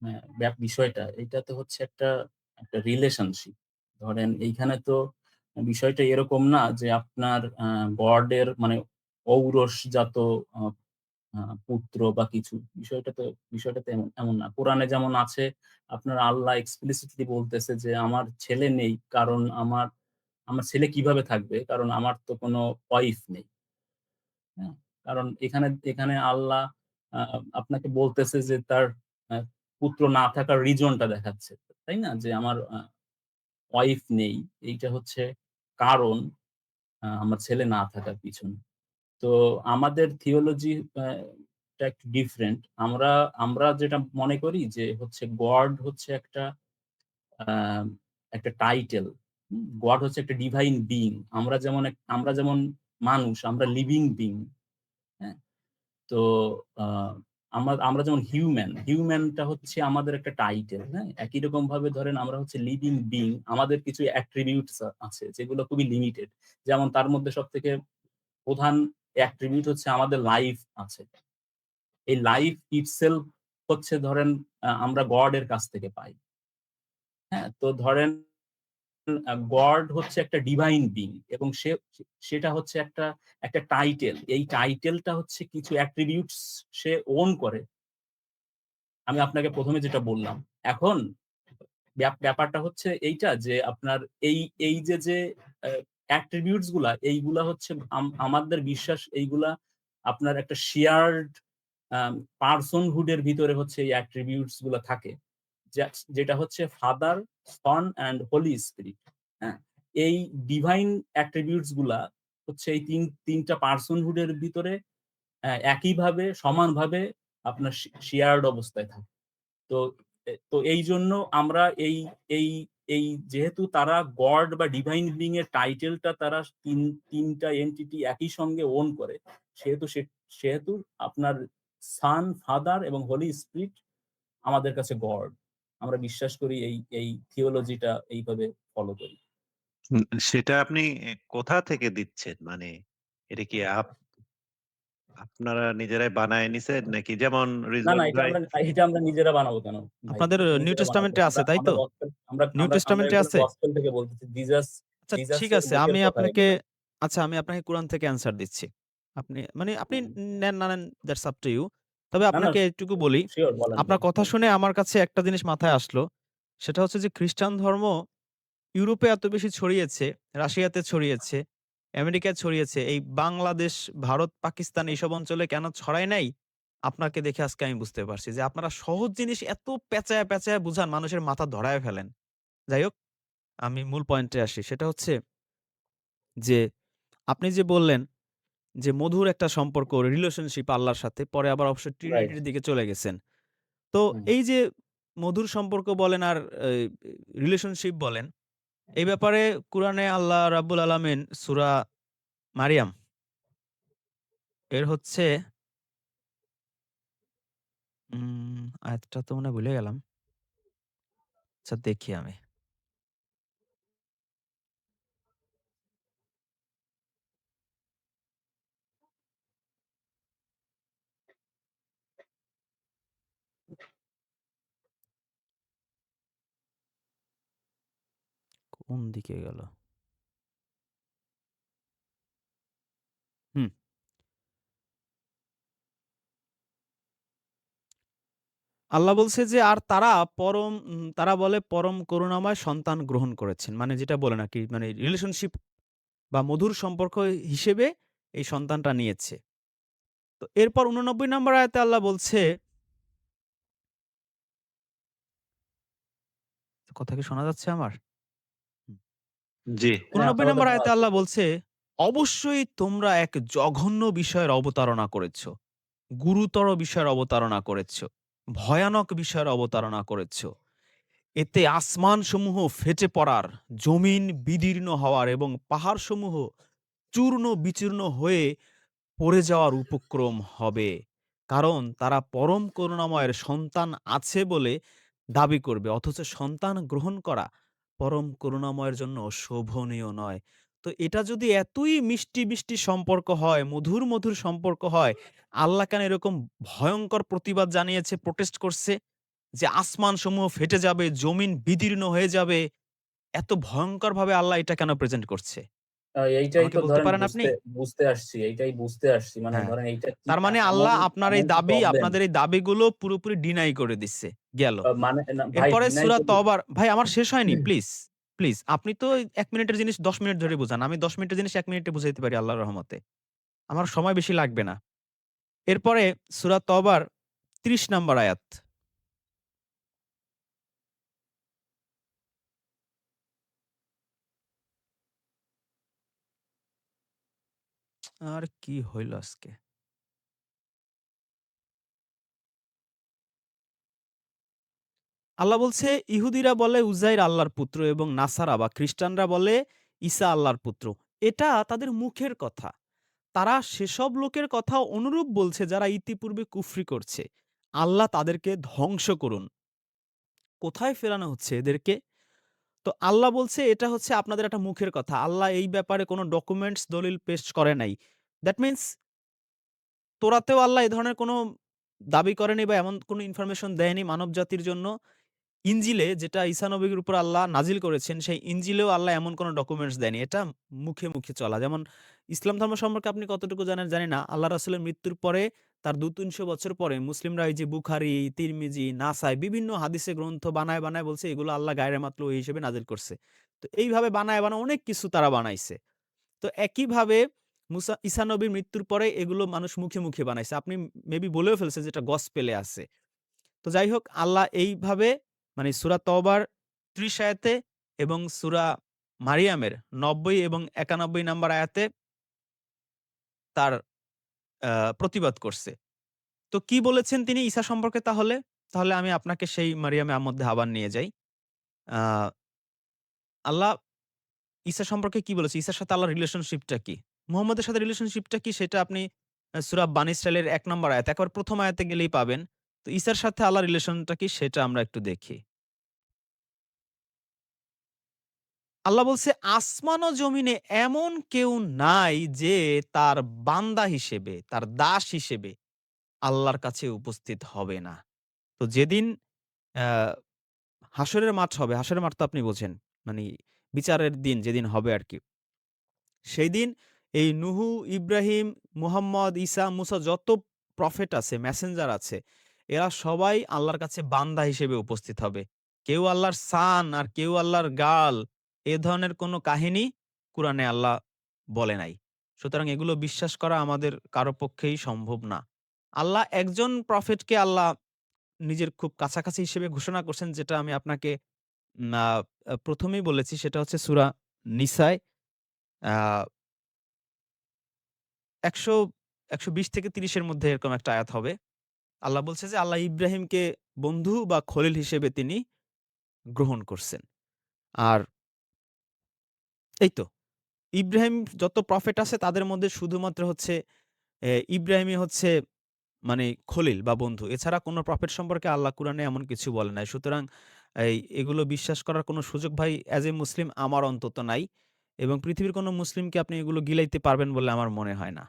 হ্যাঁ, বিষয়টা এইটাতে হচ্ছে একটা রিলেশনশিপ। ধরেন এইখানে তো বিষয়টা এরকম না যে আপনার গডের মানে ঔরসজাত আ আ পুত্র বা কিছু। বিষয়টা তো এমন এমন না। কোরআনে যেমন আছে আপনার আল্লাহ explicitly বলতেছে যে, "আমার ছেলে নেই কারণ আমার ছেলে কিভাবে থাকবে? কারণ আমার তো কোনো ওয়াইফ নেই।" হ্যাঁ? কারণ এখানে এখানে আল্লাহ আ আপনাকে বলতেছে যে তার আ পুত্র না থাকার রিজনটা দেখাচ্ছে। তাই না? যে আমার ওয়াইফ নেই। এইটা হচ্ছে কারণ আমার ছেলে না থাকার পিছনে। তো আমাদের থিওলজি টা একটু ডিফারেন্ট। আমরা যেটা মনে করি যে হচ্ছে গড হচ্ছে আ একটা টাইটেল। গড হচ্ছে একটা ডিভাইন বিইং। আমরা যেমন মানুষ, আমরা লিভিং বিইং। হ্যাঁ? তো আ আমরা যেমন হিউম্যানটা হচ্ছে আমাদের একটা টাইটেল, হ্যাঁ? একই রকমভাবে ধরেন আমরা হচ্ছে লিভিং বিইং, আমাদের কিছু অ্যাট্রিবিউটস আছে যেগুলো খুবই লিমিটেড। যেমন তার মধ্যে সবথেকে প্রধান অ্যাট্রিবিউট হচ্ছে আমাদের লাইফ আছে। এই লাইফ ইটসেলফ হচ্ছে ধরেন আমরা গড এর কাছ থেকে পাই। হ্যাঁ? তো ধরেন গড হচ্ছে একটা ডিভাইন বিইং এবং সেটা হচ্ছে একটা টাইটেল। এই টাইটেলটা হচ্ছে কিছু অ্যাট্রিবিউটস সে ওন করে। আমি আপনাকে ১ম এ যেটা বললাম। এখন ব্যাপারটা হচ্ছে এইটা যে আপনার এই এই যে অ্যা অ্যাট্রিবিউটস গুলা এইগুলা হচ্ছে আমাদের বিশ্বাস এইগুলা আপনার একটা শেয়ার্ড পারসনহুড এর ভিতরে হচ্ছে এই অ্যাট্রিবিউটস গুলা থাকে। যেটা হচ্ছে father, son and holy spirit. হ্যাঁ? এই ডিভাইন অ্যাট্রিবিউটস গুলা হচ্ছে এই ৩ টা পারসনহুড এর ভিতরে একইভাবে সমানভাবে আপনার শেয়ার্ড অবস্থায় থাকে। তো তো এইজন্য আমরা এই এই যেহেতু তারা গড বা ডিভাইন বিইং এর টাইটেলটা তারা ৩ টা এন্টিটি একই সঙ্গে ওন করে। সেহেতু সেহেতু আপনার সন, ফাদার এবং হোলি স্পিরিট আমাদের কাছে গড। আমরা বিশ্বাস করি এই থিওলজিটা এইভাবে ফলো করি। সেটা আপনি কোথা থেকে দিচ্ছেন? মানে এটা কি আপনারা নিজেরাই বানায় নিছেন নাকি যেমন না, না রিজওয়ান ভাই এটা আমরা নিজেরা বানাবো কেন ভাই? আপনাদের এটা নিউ নিজেরা বানাবো কেন? টেস্টামেন্টে আছে, তাই আমরা তো? গসপেল আমরা নিউ আমরা আমরা টেস্টামেন্টে এগুলো আছে? গসপেল থেকে বলতেছি। আচ্ছা, ঠিক জিসাসের আছে। বুকের আমি কথা আপনাকে এগুলা। আচ্ছা, আমি আপনাকে কুরআন থেকে অ্যান্সার দিচ্ছি। আপনি হুম। নেন না নেন, দ্যাটস আপ টু ইউ। তবে না, না আপনাকে এটুকু বলি, সিউর বলেন আপনার ভাই কথা বলেন। শুনে আমার কাছে একটা জিনিস মাথায় আসলো। সেটা হচ্ছে যে খ্রিস্টান ধর্ম ইউরোপে এত বেশি ছড়িয়েছে, রাশিয়াতে ছড়িয়েছে, আমেরিকায় ছড়িয়েছে। এই বাংলাদেশ, ভারত, পাকিস্তান এইসব অঞ্চলে কেন ছড়ায় নাই? আপনাকে দেখে আজকে আমি বুঝতে পারছি যে আপনারা সহজ জিনিস এত পেঁচায়া, পেঁচায়া বুঝান, মানুষের মাথা ধরায় ফেলেন। যাই হোক, আমি মূল পয়েন্টে আসি। সেটা হচ্ছে যে আপনি যে বললেন যে মধুর একটা সম্পর্ক রিলেশনশিপ আল্লাহর সাথে, পরে আবার অবশ্য রাইট। ট্রিনিটির দিকে চলে গেছেন। তো হুম। এই যে মধুর সম্পর্ক বলেন আর এই রিলেশনশিপ বলেন, এই ব্যাপারে কুরআনে আল্লাহ রাব্বুল আলামিন সূরা মারিয়াম এর হচ্ছে আয়াতটা তো মনে হয় ভুলে গেলাম। আচ্ছা, দেখি আমি। কোন দিকে গেল? হুম, আল্লাহ বলছে যে আর তারা বলে পরম করুণাময় সন্তান গ্রহণ করেছেন। মানে যেটা বলেন আরকি, মানে রিলেশনশিপ বা মধুর সম্পর্ক হিসেবে এই সন্তানটা নিয়েছে। তো এরপর ৮৯ নম্বর আয়াতে আল্লাহ বলছে, কথা কি শোনা যাচ্ছে আমার? হুম। জি। হ্যাঁ, ৮৯ আপাতত নম্বর শোনা আয়াতে যাচ্ছে। আল্লাহ বলছে, "অবশ্যই তোমরা এক জঘন্য বিষয়ের অবতারণা করেছ। গুরুতর বিষয়ের অবতারণা করেছ। ভয়ানক বিষয়ের অবতারণা করেছ। এতে আসমানসমূহ ফেটে পড়ার, জমিন বিদীর্ণ হওয়ার এবং পাহাড়সমূহ চূর্ণ বিচূর্ণ হয়ে পড়ে যাওয়ার উপক্রম হবে। কারণ তারা পরম করুণাময়ের সন্তান আছে বলে দাবি করবে। অথচ সন্তান গ্রহণ করা পরম করুণাময়ের জন্য শোভনীয় নয়।" তো এটা যদি এতই মিষ্টি, মিষ্টি সম্পর্ক হয়, মধুর, মধুর সম্পর্ক হয়, আল্লাহ কেন এরকম ভয়ংকর প্রতিবাদ জানিয়েছে, প্রোটেস্ট করছে? যে আসমানসমূহ ফেটে যাবে, জমিন বিদীর্ণ হয়ে যাবে। এত ভয়ংকরভাবে আল্লাহ এটা কেন প্রেজেন্ট করছে? এইটাই আমাকে তো বলতে ধরেন পারেন আপনি? বুঝতে আসছি। এইটাই বুঝতে আসছি। মানে হ্যাঁ। ধরেন এইটা কি তার মানে এমন আল্লাহ আপনার এই এমন কি দাবি, প্রবলেম? আপনাদের এই দাবিগুলো পুরোপুরি ডিনাই করে দিচ্ছে। গেল। মানে না ভাই এরপরে ডিনাই সূরা করি তওবার ভাই আমার শেষ হয়নি প্লিজ, প্লিজ। আপনি তো ১ মিনিটের জিনিস ১০ মিনিট ধরে বুঝান। আমি ১০ মিনিটের জিনিস ১ মিনিটে বুঝাইতে পারি আল্লাহর রহমতে। আমার সময় বেশি লাগবে না। এরপরে সূরা তওবার ৩০ নাম্বার আয়াত। আর কি হইল আজকে? আল্লাহ বলছে, ইহুদিরা বলে উজাইর আল্লাহর পুত্র এবং নাসারা বা খ্রিস্টানরা বলে ঈসা আল্লাহর পুত্র। এটা তাদের মুখের কথা। তারা সেসব লোকের কথা অনুরূপ বলছে যারা ইতিপূর্বে কুফরি করছে। আল্লাহ তাদেরকে ধ্বংস করুন। কোথায় ফেরানো হচ্ছে এদেরকে? তো আল্লাহ বলছে এটা হচ্ছে আপনাদের একটা মুখের কথা। আল্লাহ এই ব্যাপারে কোনো ডকুমেন্টস দলিল পেশ করে নাই। দ্যাট মিনস তোরাতেও আল্লাহ এ ধরনের কোনো দাবি করেনি বা এমন কোনো ইনফরমেশন দেয়নি মানবজাতির জন্য। ইনজিলে যেটা ঈসা নবীর উপর আল্লাহ নাজিল করেছেন, সেই ইনজিলেও আল্লাহ এমন কোনো ডকুমেন্টস দেয়নি। এটা মুখে, মুখে চলা। যেমন ইসলাম ধর্ম সম্পর্কে আপনি কতটুকু জানেন জানি না। আল্লাহ রাসূলের মৃত্যুর পরে তার ২-৩০০ বছর পরে মুসলিমরা এই যে বুখারী, তিরমিজি, নাসাই বিভিন্ন হাদিসে গ্রন্থ বানায়, বানায় বলছে এগুলো আল্লাহ গায়রে মাতলু ওহী হিসেবে নাজিল করছে। তো এইভাবে বানায়, বানায় অনেক কিছু তারা বানাইছে। তো একইভাবে ঈসা নবীর মৃত্যুর পরে এগুলো মানুষ মুখে, মুখে বানাইছে। আপনি মেবি বলেও ফেলছেন যে এটা গসপেলে আছে। তো যাই হোক আল্লাহ এইভাবে মানে সূরা তওবার ৩০ আয়াতে এবং সূরা মারিয়ামের ৯০ এবং ৯১ নাম্বার আয়াতে তার আ প্রতিবাদ করছে। তো কি বলেছেন তিনি ঈসা সম্পর্কে তাহলে? তাহলে আমি আপনাকে সেই মারিয়ামের মধ্যে আবার নিয়ে যাই। আ আল্লাহ ঈসা সম্পর্কে কি বলেছে? ঈসার সাথে আল্লাহর রিলেশনশিপটা কি? মুহাম্মদের সাথে রিলেশনশিপটা কি? সেটা আপনি সূরা বানী ইসরাইলের ১ নম্বর আয়াত, একেবারে ১ম আয়াতে গেলেই পাবেন। তো ঈসার সাথে আল্লাহর রিলেশনটা কি? সেটা আমরা একটু দেখি। আল্লাহ বলছে, "আসমান ও জমিনে এমন কেউ নাই যে তার বান্দা হিসেবে, তার দাস হিসেবে আল্লাহর কাছে উপস্থিত হবে না।" তো যেদিন আ হাসরের মাঠ হবে, হাসরের মাঠ তো আপনি বোঝেন। মানি বিচারের দিন যেদিন হবে আরকি। সেইদিন এই নুহু, ইব্রাহিম, মুহাম্মদ, ঈসা, মুসা যত প্রফেট আছে, মেসেঞ্জার আছে, এরা সবাই আল্লাহর কাছে বান্দা হিসেবে উপস্থিত হবে। কেউ আল্লাহর সান আর কেউ আল্লাহর গাল এ ধরনের কোনো কাহিনী কুরআনে আল্লাহ বলে নাই। সুতরাং এগুলো বিশ্বাস করা আমাদের কারো পক্ষেই সম্ভব না। আল্লাহ একজন প্রফেটকে আল্লাহ নিজের খুব কাছাকাছি হিসেবে ঘোষণা করছেন যেটা আমি আপনাকে আ ১ম এই বলেছি সেটা হচ্ছে সূরা নিসায় আ ১০০ ১২০ থেকে ৩০ এর মধ্যে এরকম একটা আয়াত হবে। আল্লাহ বলছে যে আল্লাহ ইব্রাহিমকে বন্ধু বা খলিল হিসেবে তিনি গ্রহণ করছেন। আর এই তো ইব্রাহিম যত প্রফেট আছে তাদের মধ্যে শুধুমাত্র হচ্ছে ইব্রাহিমই হচ্ছে মানে খলিল বা বন্ধু। এছাড়া কোন প্রফেট সম্পর্কে আল্লাহ কুরআনে এমন কিছু বলে নাই। সুতরাং এগুলো বিশ্বাস করার কোন সুযোগ ভাই এজ এ মুসলিম আমার অন্তত নাই। এবং পৃথিবীর কোন মুসলিমকে আপনি এগুলো গিলাইতে পারবেন বলে আমার মনে হয় না।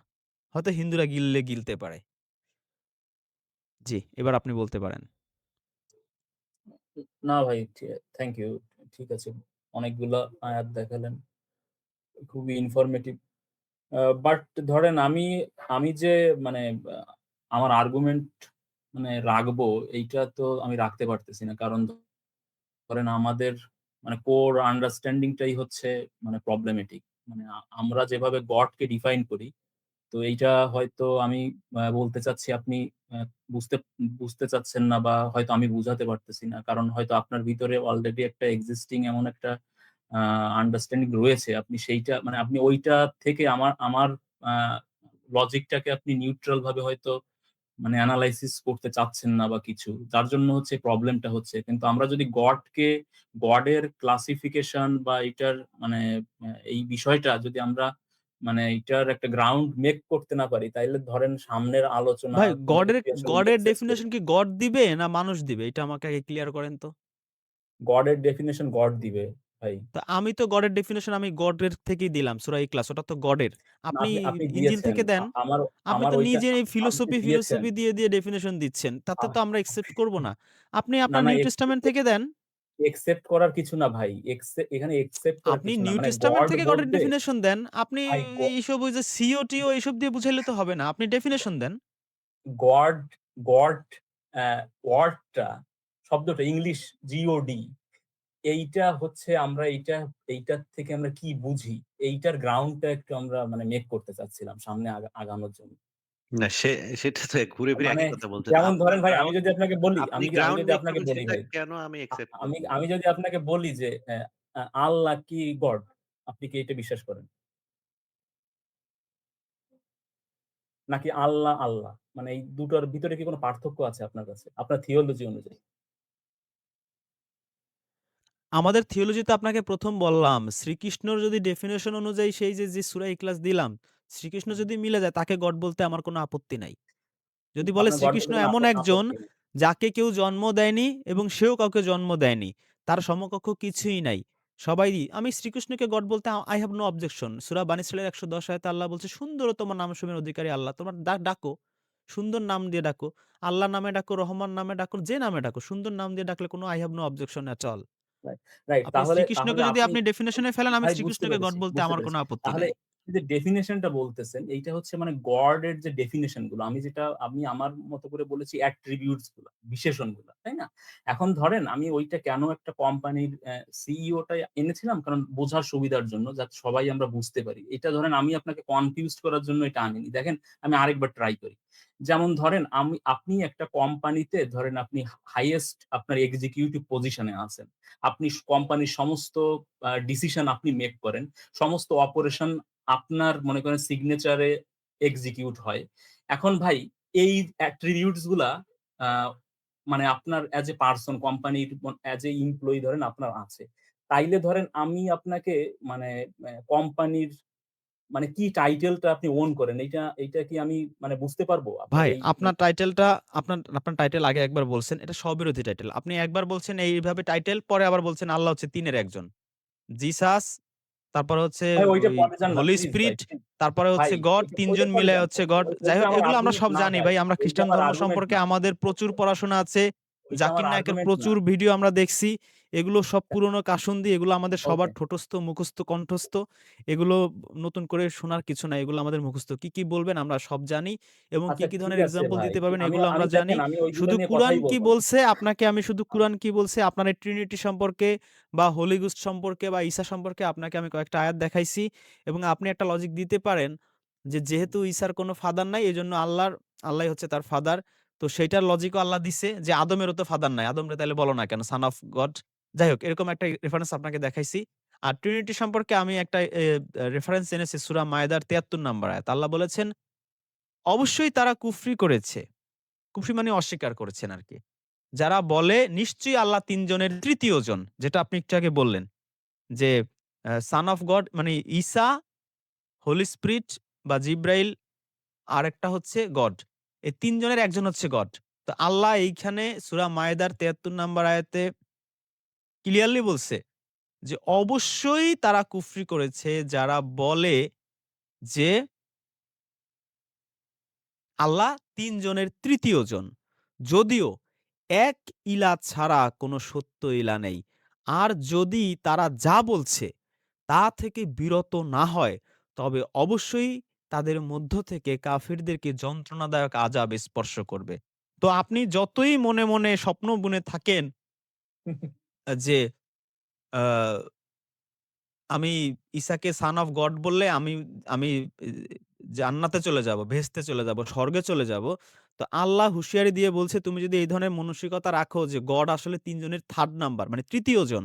হয়তো হিন্দুরা গিললে গিলতে পারে। জি, এবার আপনি বলতে পারেন। না ভাই থ্যাংক ইউ। ঠিক আছে। অনেকগুলা আয়াত দেখালেন। খুবই ইনফরমেটিভ। বাট ধরেন আমি যে মানে আ আমার আর্গুমেন্ট মানে রাখবো এইটা তো আমি রাখতে পারতেছি না। কারণ ধরেন আমাদের মানে কোর আন্ডারস্ট্যান্ডিং টাই হচ্ছে মানে প্রবলেমেটিক। মানে আমরা যেভাবে গডকে ডিফাইন করি, তো এইটা হয়তো আমি বলতে চাচ্ছি আপনি আ বুঝতে বুঝতে চাচ্ছেন না বা হয়তো আমি বুঝাতে পারতেছি না। কারণ হয়তো আপনার ভিতরে অলরেডি একটা এক্সিস্টিং এমন একটা আ আন্ডারস্ট্যান্ডিং রয়েছে। আপনি সেইটা মানে আপনি ওইটা থেকে আমার আমার আ লজিকটাকে আপনি নিউট্রাল ভাবে হয়তো মানে এনালাইসিস করতে চাচ্ছেন না বা কিছু। যার জন্য হচ্ছে প্রবলেমটা হচ্ছে। কিন্তু আমরা যদি গডের ক্লাসিফিকেশন বা এটার মানে এই বিষয়টা যদি আমরা মানে এটার একটা গ্রাউন্ড মেক করতে না পারি, তাইলে ধরেন সামনের আলোচনা ভাই কোনো গডের কিছু আসলে গডের মেক সেন্স করবে ডেফিনিশন না। কি গড দিবে না মানুষ দিবে? এটা আমাকে আগে ক্লিয়ার করেন তো। গডের ডেফিনিশন গড দিবে। ভাই। তো আমি তো গডের ডেফিনিশন আমি গডের থেকেই দিলাম সূরা ইখলাস। ওটা তো গডের। না, আপনি আপনি ইনজিল দিয়েছেন। থেকে দেন। আমার আপনি আমার তো ওইটা নিজে এই আপনি ফিলোসফি, দিয়েছেন। ফিলোসফি দিয়ে ডেফিনিশন দিচ্ছেন। তাতে আহ তো আমরা একসেপ্ট করব না। আপনি না, আপনার না, নিউ টেস্টামেন্ট থেকে দেন। একসেপ্ট করার কিছু না ভাই। এখানে একসেপ্ট করার আপনি কিছু না। নিউ মানে টেস্টামেন্ট গড থেকে গডের বলতে ডেফিনিশন দেন। আপনি ভাই এইসব ওই যে সিও টিও এইসব দিয়ে বুঝাইলে তো হবে না। আপনি ডেফিনিশন দেন। গড গড ওয়ার্ডটা, শব্দটা ইংলিশ জিওডি, এইটা হচ্ছে আমরা এইটার থেকে আমরা কি বুঝি? এইটার গ্রাউন্ডটা একটু আমরা মানে মেক করতে চাচ্ছিলাম সামনে আগানোর জন্য। না সেটা তো ঘুরে ফিরে মানে একই কথা বলছেন। যেমন আপনার ধরেন ভাই, আমি গ্রাউন্ড যদি আপনাকে বলি আপনি আমি আমি গ্রাউন্ড যদি মেক আপনাকে করবেন বলি সেটা ভাই, কেন আমি আ একসেপ্ট আমি করব? আমি যদি আপনাকে বলি যে আল্লাহ কি গড? আপনি কি এটা বিশ্বাস করেন? নাকি আল্লাহ, আল্লাহ? মানে এই দুটোর ভিতরে কি কোন পার্থক্য আছে আপনার কাছে? আপনার থিওলজি অনুযায়ী? আমাদের থিওলজিতে আপনাকে ১ম বললাম, শ্রীকৃষ্ণর যদি ডেফিনিশন অনুযায়ী সেই যে সূরা ইখলাস দিলাম, শ্রীকৃষ্ণ হুম। যদি মিলে যায় তাকে গড বলতে আমার কোনো আপত্তি নাই। যদি বলে আপনার গড শ্রীকৃষ্ণ বলতে কোনো এমন একজন আপত্তি নেই। যাকে কেউ জন্ম দেয়নি এবং সেও কাউকে জন্ম দেয়নি। তার সমকক্ষ কিছুই নাই। সবাই আমি শ্রীকৃষ্ণকে গড বলতে I have no objection। সূরা বানী ইসরাঈলের ১১০ আয়াতে আল্লাহ বলছে, "সুন্দরতম নামসমূহের অধিকারী আল্লাহ। তোমরা ডাকো। সুন্দর নাম দিয়ে ডাকো। আল্লাহ নামে ডাকো, রহমান নামে ডাকো, যে নামে ডাকো। সুন্দর নাম দিয়ে ডাকলে কোনো I have no objection at all।" Right, right. আপনি তাহলে শ্রীকৃষ্ণকে তাহলে যদি আপনি আপনি ডেফিনিশন এ ফেলেন, আমি ভাই বুঝতে শ্রীকৃষ্ণকে গড পেরেছি, বলতে বুঝতে আমার কোনো পেরেছি। আপত্তি তাহলে নাই। এই যে ডেফিনিশন টা বলতেছেন, এইটা হচ্ছে মানে গড এর যে ডেফিনিশন গুলো, আমি আমার মতো করে বলেছি অ্যাট্রিবিউটস গুলা, বিশেষণগুলা, তাই না? এখন ধরেন আমি ওইটা কেন একটা কোম্পানির সিইও টা এনেছিলাম, কারণ বোঝার সুবিধার জন্য, যাতে সবাই আমরা বুঝতে পারি। এটা ধরেন আমি আপনাকে কনফিউজড করার জন্য এটা আনিনি। দেখেন, আমি আরেকবার ট্রাই করি। যেমন ধরেন আপনি একটা কোম্পানিতে ধরেন আপনি হাইয়েস্ট আপনার এক্সিকিউটিভ পজিশনে আছেন। আপনি কোম্পানির সমস্ত ডিসিশন আপনি মেক করেন। সমস্ত অপারেশন আপনার মনে করেন সিগনেচারে এক্সিকিউট হয়। এখন ভাই এই অ্যাট্রিবিউটস গুলা আ মানে আপনার এজ এ পারসন কোম্পানির এজ এ এমপ্লয়ি ধরেন আপনার আছে। তাইলে ধরেন আমি আপনাকে মানে কোম্পানির মানে কি টাইটেলটা আপনি ওন করেন, এইটা কি আমি মানে বুঝতে পারবো? আপনার ভাই এই আপনার টাইটেলটা আপনার টাইটেল আগে একবার বলছেন, এটা স্ববিরোধী টাইটেল। আপনি একবার বলছেন এইভাবে টাইটেল, পরে আবার বলছেন আল্লাহ হচ্ছে ৩ এর একজন। জিসাস, তারপরে হচ্ছে ভাই ওইটা ওই পরে যান না হোলি প্লিজ ভাই। স্পিরিট, তারপরে ভাই হচ্ছে গড, ওইটা ৩ ওইটা জন পরে মিলায় যান হচ্ছে ভাই। গড। যাই ওইটা হোক আমার এগুলো আমরা আর্গুমেন্ট সব না জানি ভাই। ভাই। আমরা ওইটা খ্রিস্টান আমার ধর্ম আর্গুমেন্ট সম্পর্কে না। আমাদের প্রচুর পড়াশোনা আছে। ওইটা জাকির আমার নায়েকের আর্গুমেন্ট না। প্রচুর ভিডিও আমরা দেখছি। এগুলো সব পুরনো কাসুন্দি, এগুলো আমাদের ওকে। সবার ঠোঁটস্থ, মুখস্থ, কণ্ঠস্থ। এগুলো নতুন করে শোনার কিছু নাই। এগুলো আমাদের মুখস্থ। কি বলবেন আমরা সব জানি এবং আচ্ছা কি ঠিক ধরনের আছে এক্সাম্পল ভাই। দিতে পারবেন আমি এগুলো আমি আমরা জানি। দেখেন আমি ওইগুলো শুধু নিয়ে কুরআন কথাই কি বলব না। বলছে আপনাকে আমি শুধু আ কুরআন কি বলছে, আপনার এই ট্রিনিটি সম্পর্কে বা হোলি গোস্ট সম্পর্কে বা ঈসা সম্পর্কে আপনাকে আমি কয়েকটা আয়াত দেখাইছি এবং আপনি একটা লজিক দিতে পারেন যে যেহেতু ঈসার কোনো ফাদার নাই এজন্য আল্লাহই হচ্ছে তার ফাদার। তো সেইটার লজিকও আল্লাহ দিছে যে আদমেরও তো ফাদার নাই। আদমরে তাইলে বলো না কেন সন অফ গড? যাই হোক এরকম একটা রেফারেন্স আপনাকে দেখাইছি। আর ট্রিনিটি সম্পর্কে আমি একটা রেফারেন্স এনেছি সূরা মায়দার ৭৩ নাম্বার আয়াত। আল্লাহ বলেছেন, "অবশ্যই তারা কুফরি করেছে।" কুফরি মানে অস্বীকার করেছেন আরকি। যারা বলে নিশ্চয়ই আল্লাহ ৩ জনের ৩য় জন। যেটা আপনি একটু আগে বললেন যে সন অফ গড মানে ঈসা, হোলি স্পিরিট বা জিব্রাইল আরেকটা হচ্ছে গড। এই ৩ জনের একজন হচ্ছে গড। তো আল্লাহ এইখানে সূরা মায়েদার ৭৩ নাম্বার আয়াতে ক্লিয়ারলি বলছে যে, অবশ্যই তারা কুফরি করেছে যারা বলে যে, আল্লাহ ৩ জনের ৩য় জন। যদিও এক ইলা ছাড়া কোন সত্য ইলা নেই। আর যদি তারা যা বলছে তা থেকে বিরত না হয়, তবে অবশ্যই তাদের মধ্য থেকে কাফিরদেরকে যন্ত্রণাদায়ক আযাব স্পর্শ করবে। তো আপনি যতই মনে স্বপ্ন বুনে থাকেন যে আ আমি ঈসাকে সন অফ গড বললে আমি ই জান্নাতে চলে যাবো, ভেস্তে চলে যাবো, স্বর্গে চলে যাবো। তো আল্লাহ হুঁশিয়ারি দিয়ে বলছে, তুমি যদি এই ধরনের মানসিকতা রাখো যে গড আসলে ৩ জনের 3rd নাম্বার মানে ৩য় জন।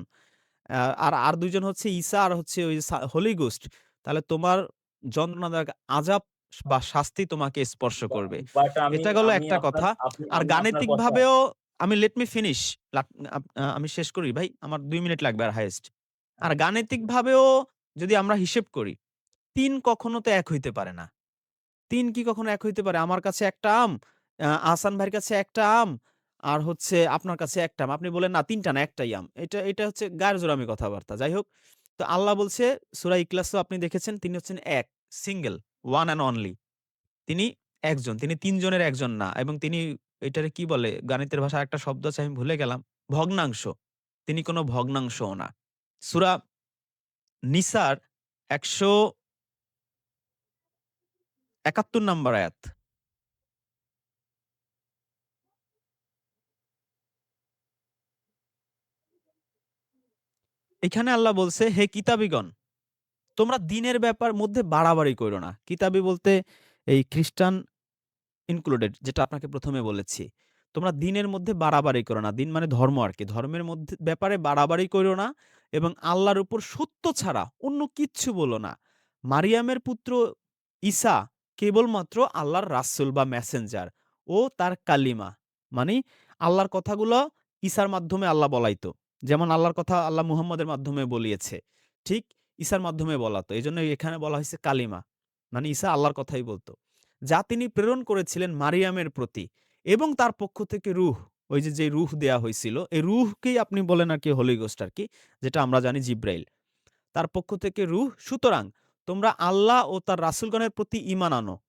আর ২ জন হচ্ছে ঈসা আর হচ্ছে ওই হোলি গোস্ট। তাহলে তোমার যন্ত্রণাদায়ক আযাব বা শাস্তি তোমাকে স্পর্শ বা করবে। বাট আমি এটা গেল আমি একটা আপনার কথা। আপনি আর আমি আপনার কথা গাণিতিকভাবেও লেট মি ফিনিশ লাট আপ আমি শেষ করি ভাই। আমার ২ মিনিট লাগবে আর হাইয়েস্ট। আর গাণিতিকভাবেও যদি আমরা হিসেব করি, ৩ কখনো তো এক হইতে পারে না। ৩ কি কখনো এক হইতে পারে? আমার কাছে একটা আম, আহসান ভাইয়ের কাছে একটা আম, আর হচ্ছে আপনার কাছে ১ টা আম। আপনি বললেন, "না ৩ টা না ১ টাই আম।" এটা হচ্ছে গায়রজোরামি কথাবার্তা। যাই হোক, তো আল্লাহ বলছে সূরা ইখলাসও আপনি দেখেছেন তিনি হচ্ছেন এক, সিঙ্গেল, ওয়ান অ্যান্ড অনলি। তিনি একজন। তিনি ৩ জনের একজন না এবং তিনি এটারে কি বলে? গাণিতের ভাষায় আরেকটা শব্দ আছে আমি ভুলে গেলাম। ভগ্নাংশ। তিনি কোন ভগ্নাংশও না। সূরা নিসার ১৭১ নাম্বার আয়াত। এখানে আল্লাহ বলছে, "হে কিতাবীগণ, তোমরা দ্বীনের ব্যাপার মধ্যে বাড়াবাড়ি কইরো না।" কিতাবী বলতে এই খ্রিস্টান ইনক্লুডেড যেটা আপনাকে ১ম এ বলেছি। তোমরা দ্বীনের মধ্যে বাড়াবাড়ি করো না। দ্বীন মানে ধর্ম আরকি। ধর্মের মধ্যে ব্যাপারে বাড়াবাড়ি কইরো না এবং আল্লাহর উপর সত্য ছাড়া অন্য কিচ্ছু বলো না। মারিয়ামের পুত্র ঈসা কেবলমাত্র আল্লাহর রাসূল বা মেসেঞ্জার ও তার কালিমা। মানি আল্লাহর কথাগুলো ঈসার মাধ্যমে আল্লাহ বলাইতো। যেমন আল্লাহর কথা আল্লাহ মুহাম্মদের মাধ্যমে বলিয়েছে। ঠিক ঈসার মাধ্যমে বলাতো। এজন্য এখানে বলা হইছে কালিমা। মানে ঈসা আল্লাহর কথাই বলত। যা তিনি প্রেরণ করেছিলেন মারিয়ামের প্রতি এবং তার পক্ষ থেকে রূহ, ওই যে রূহ দেয়া হইছিল, এই রূহকেই আপনি বলেন আরকি হোলি গোস্ট আরকি, যেটা আমরা জানি জিব্রাইল। তার পক্ষ থেকে রূহ। সুতরাং তোমরা আল্লাহ ও তার রাসূলগণের প্রতি ঈমান আনো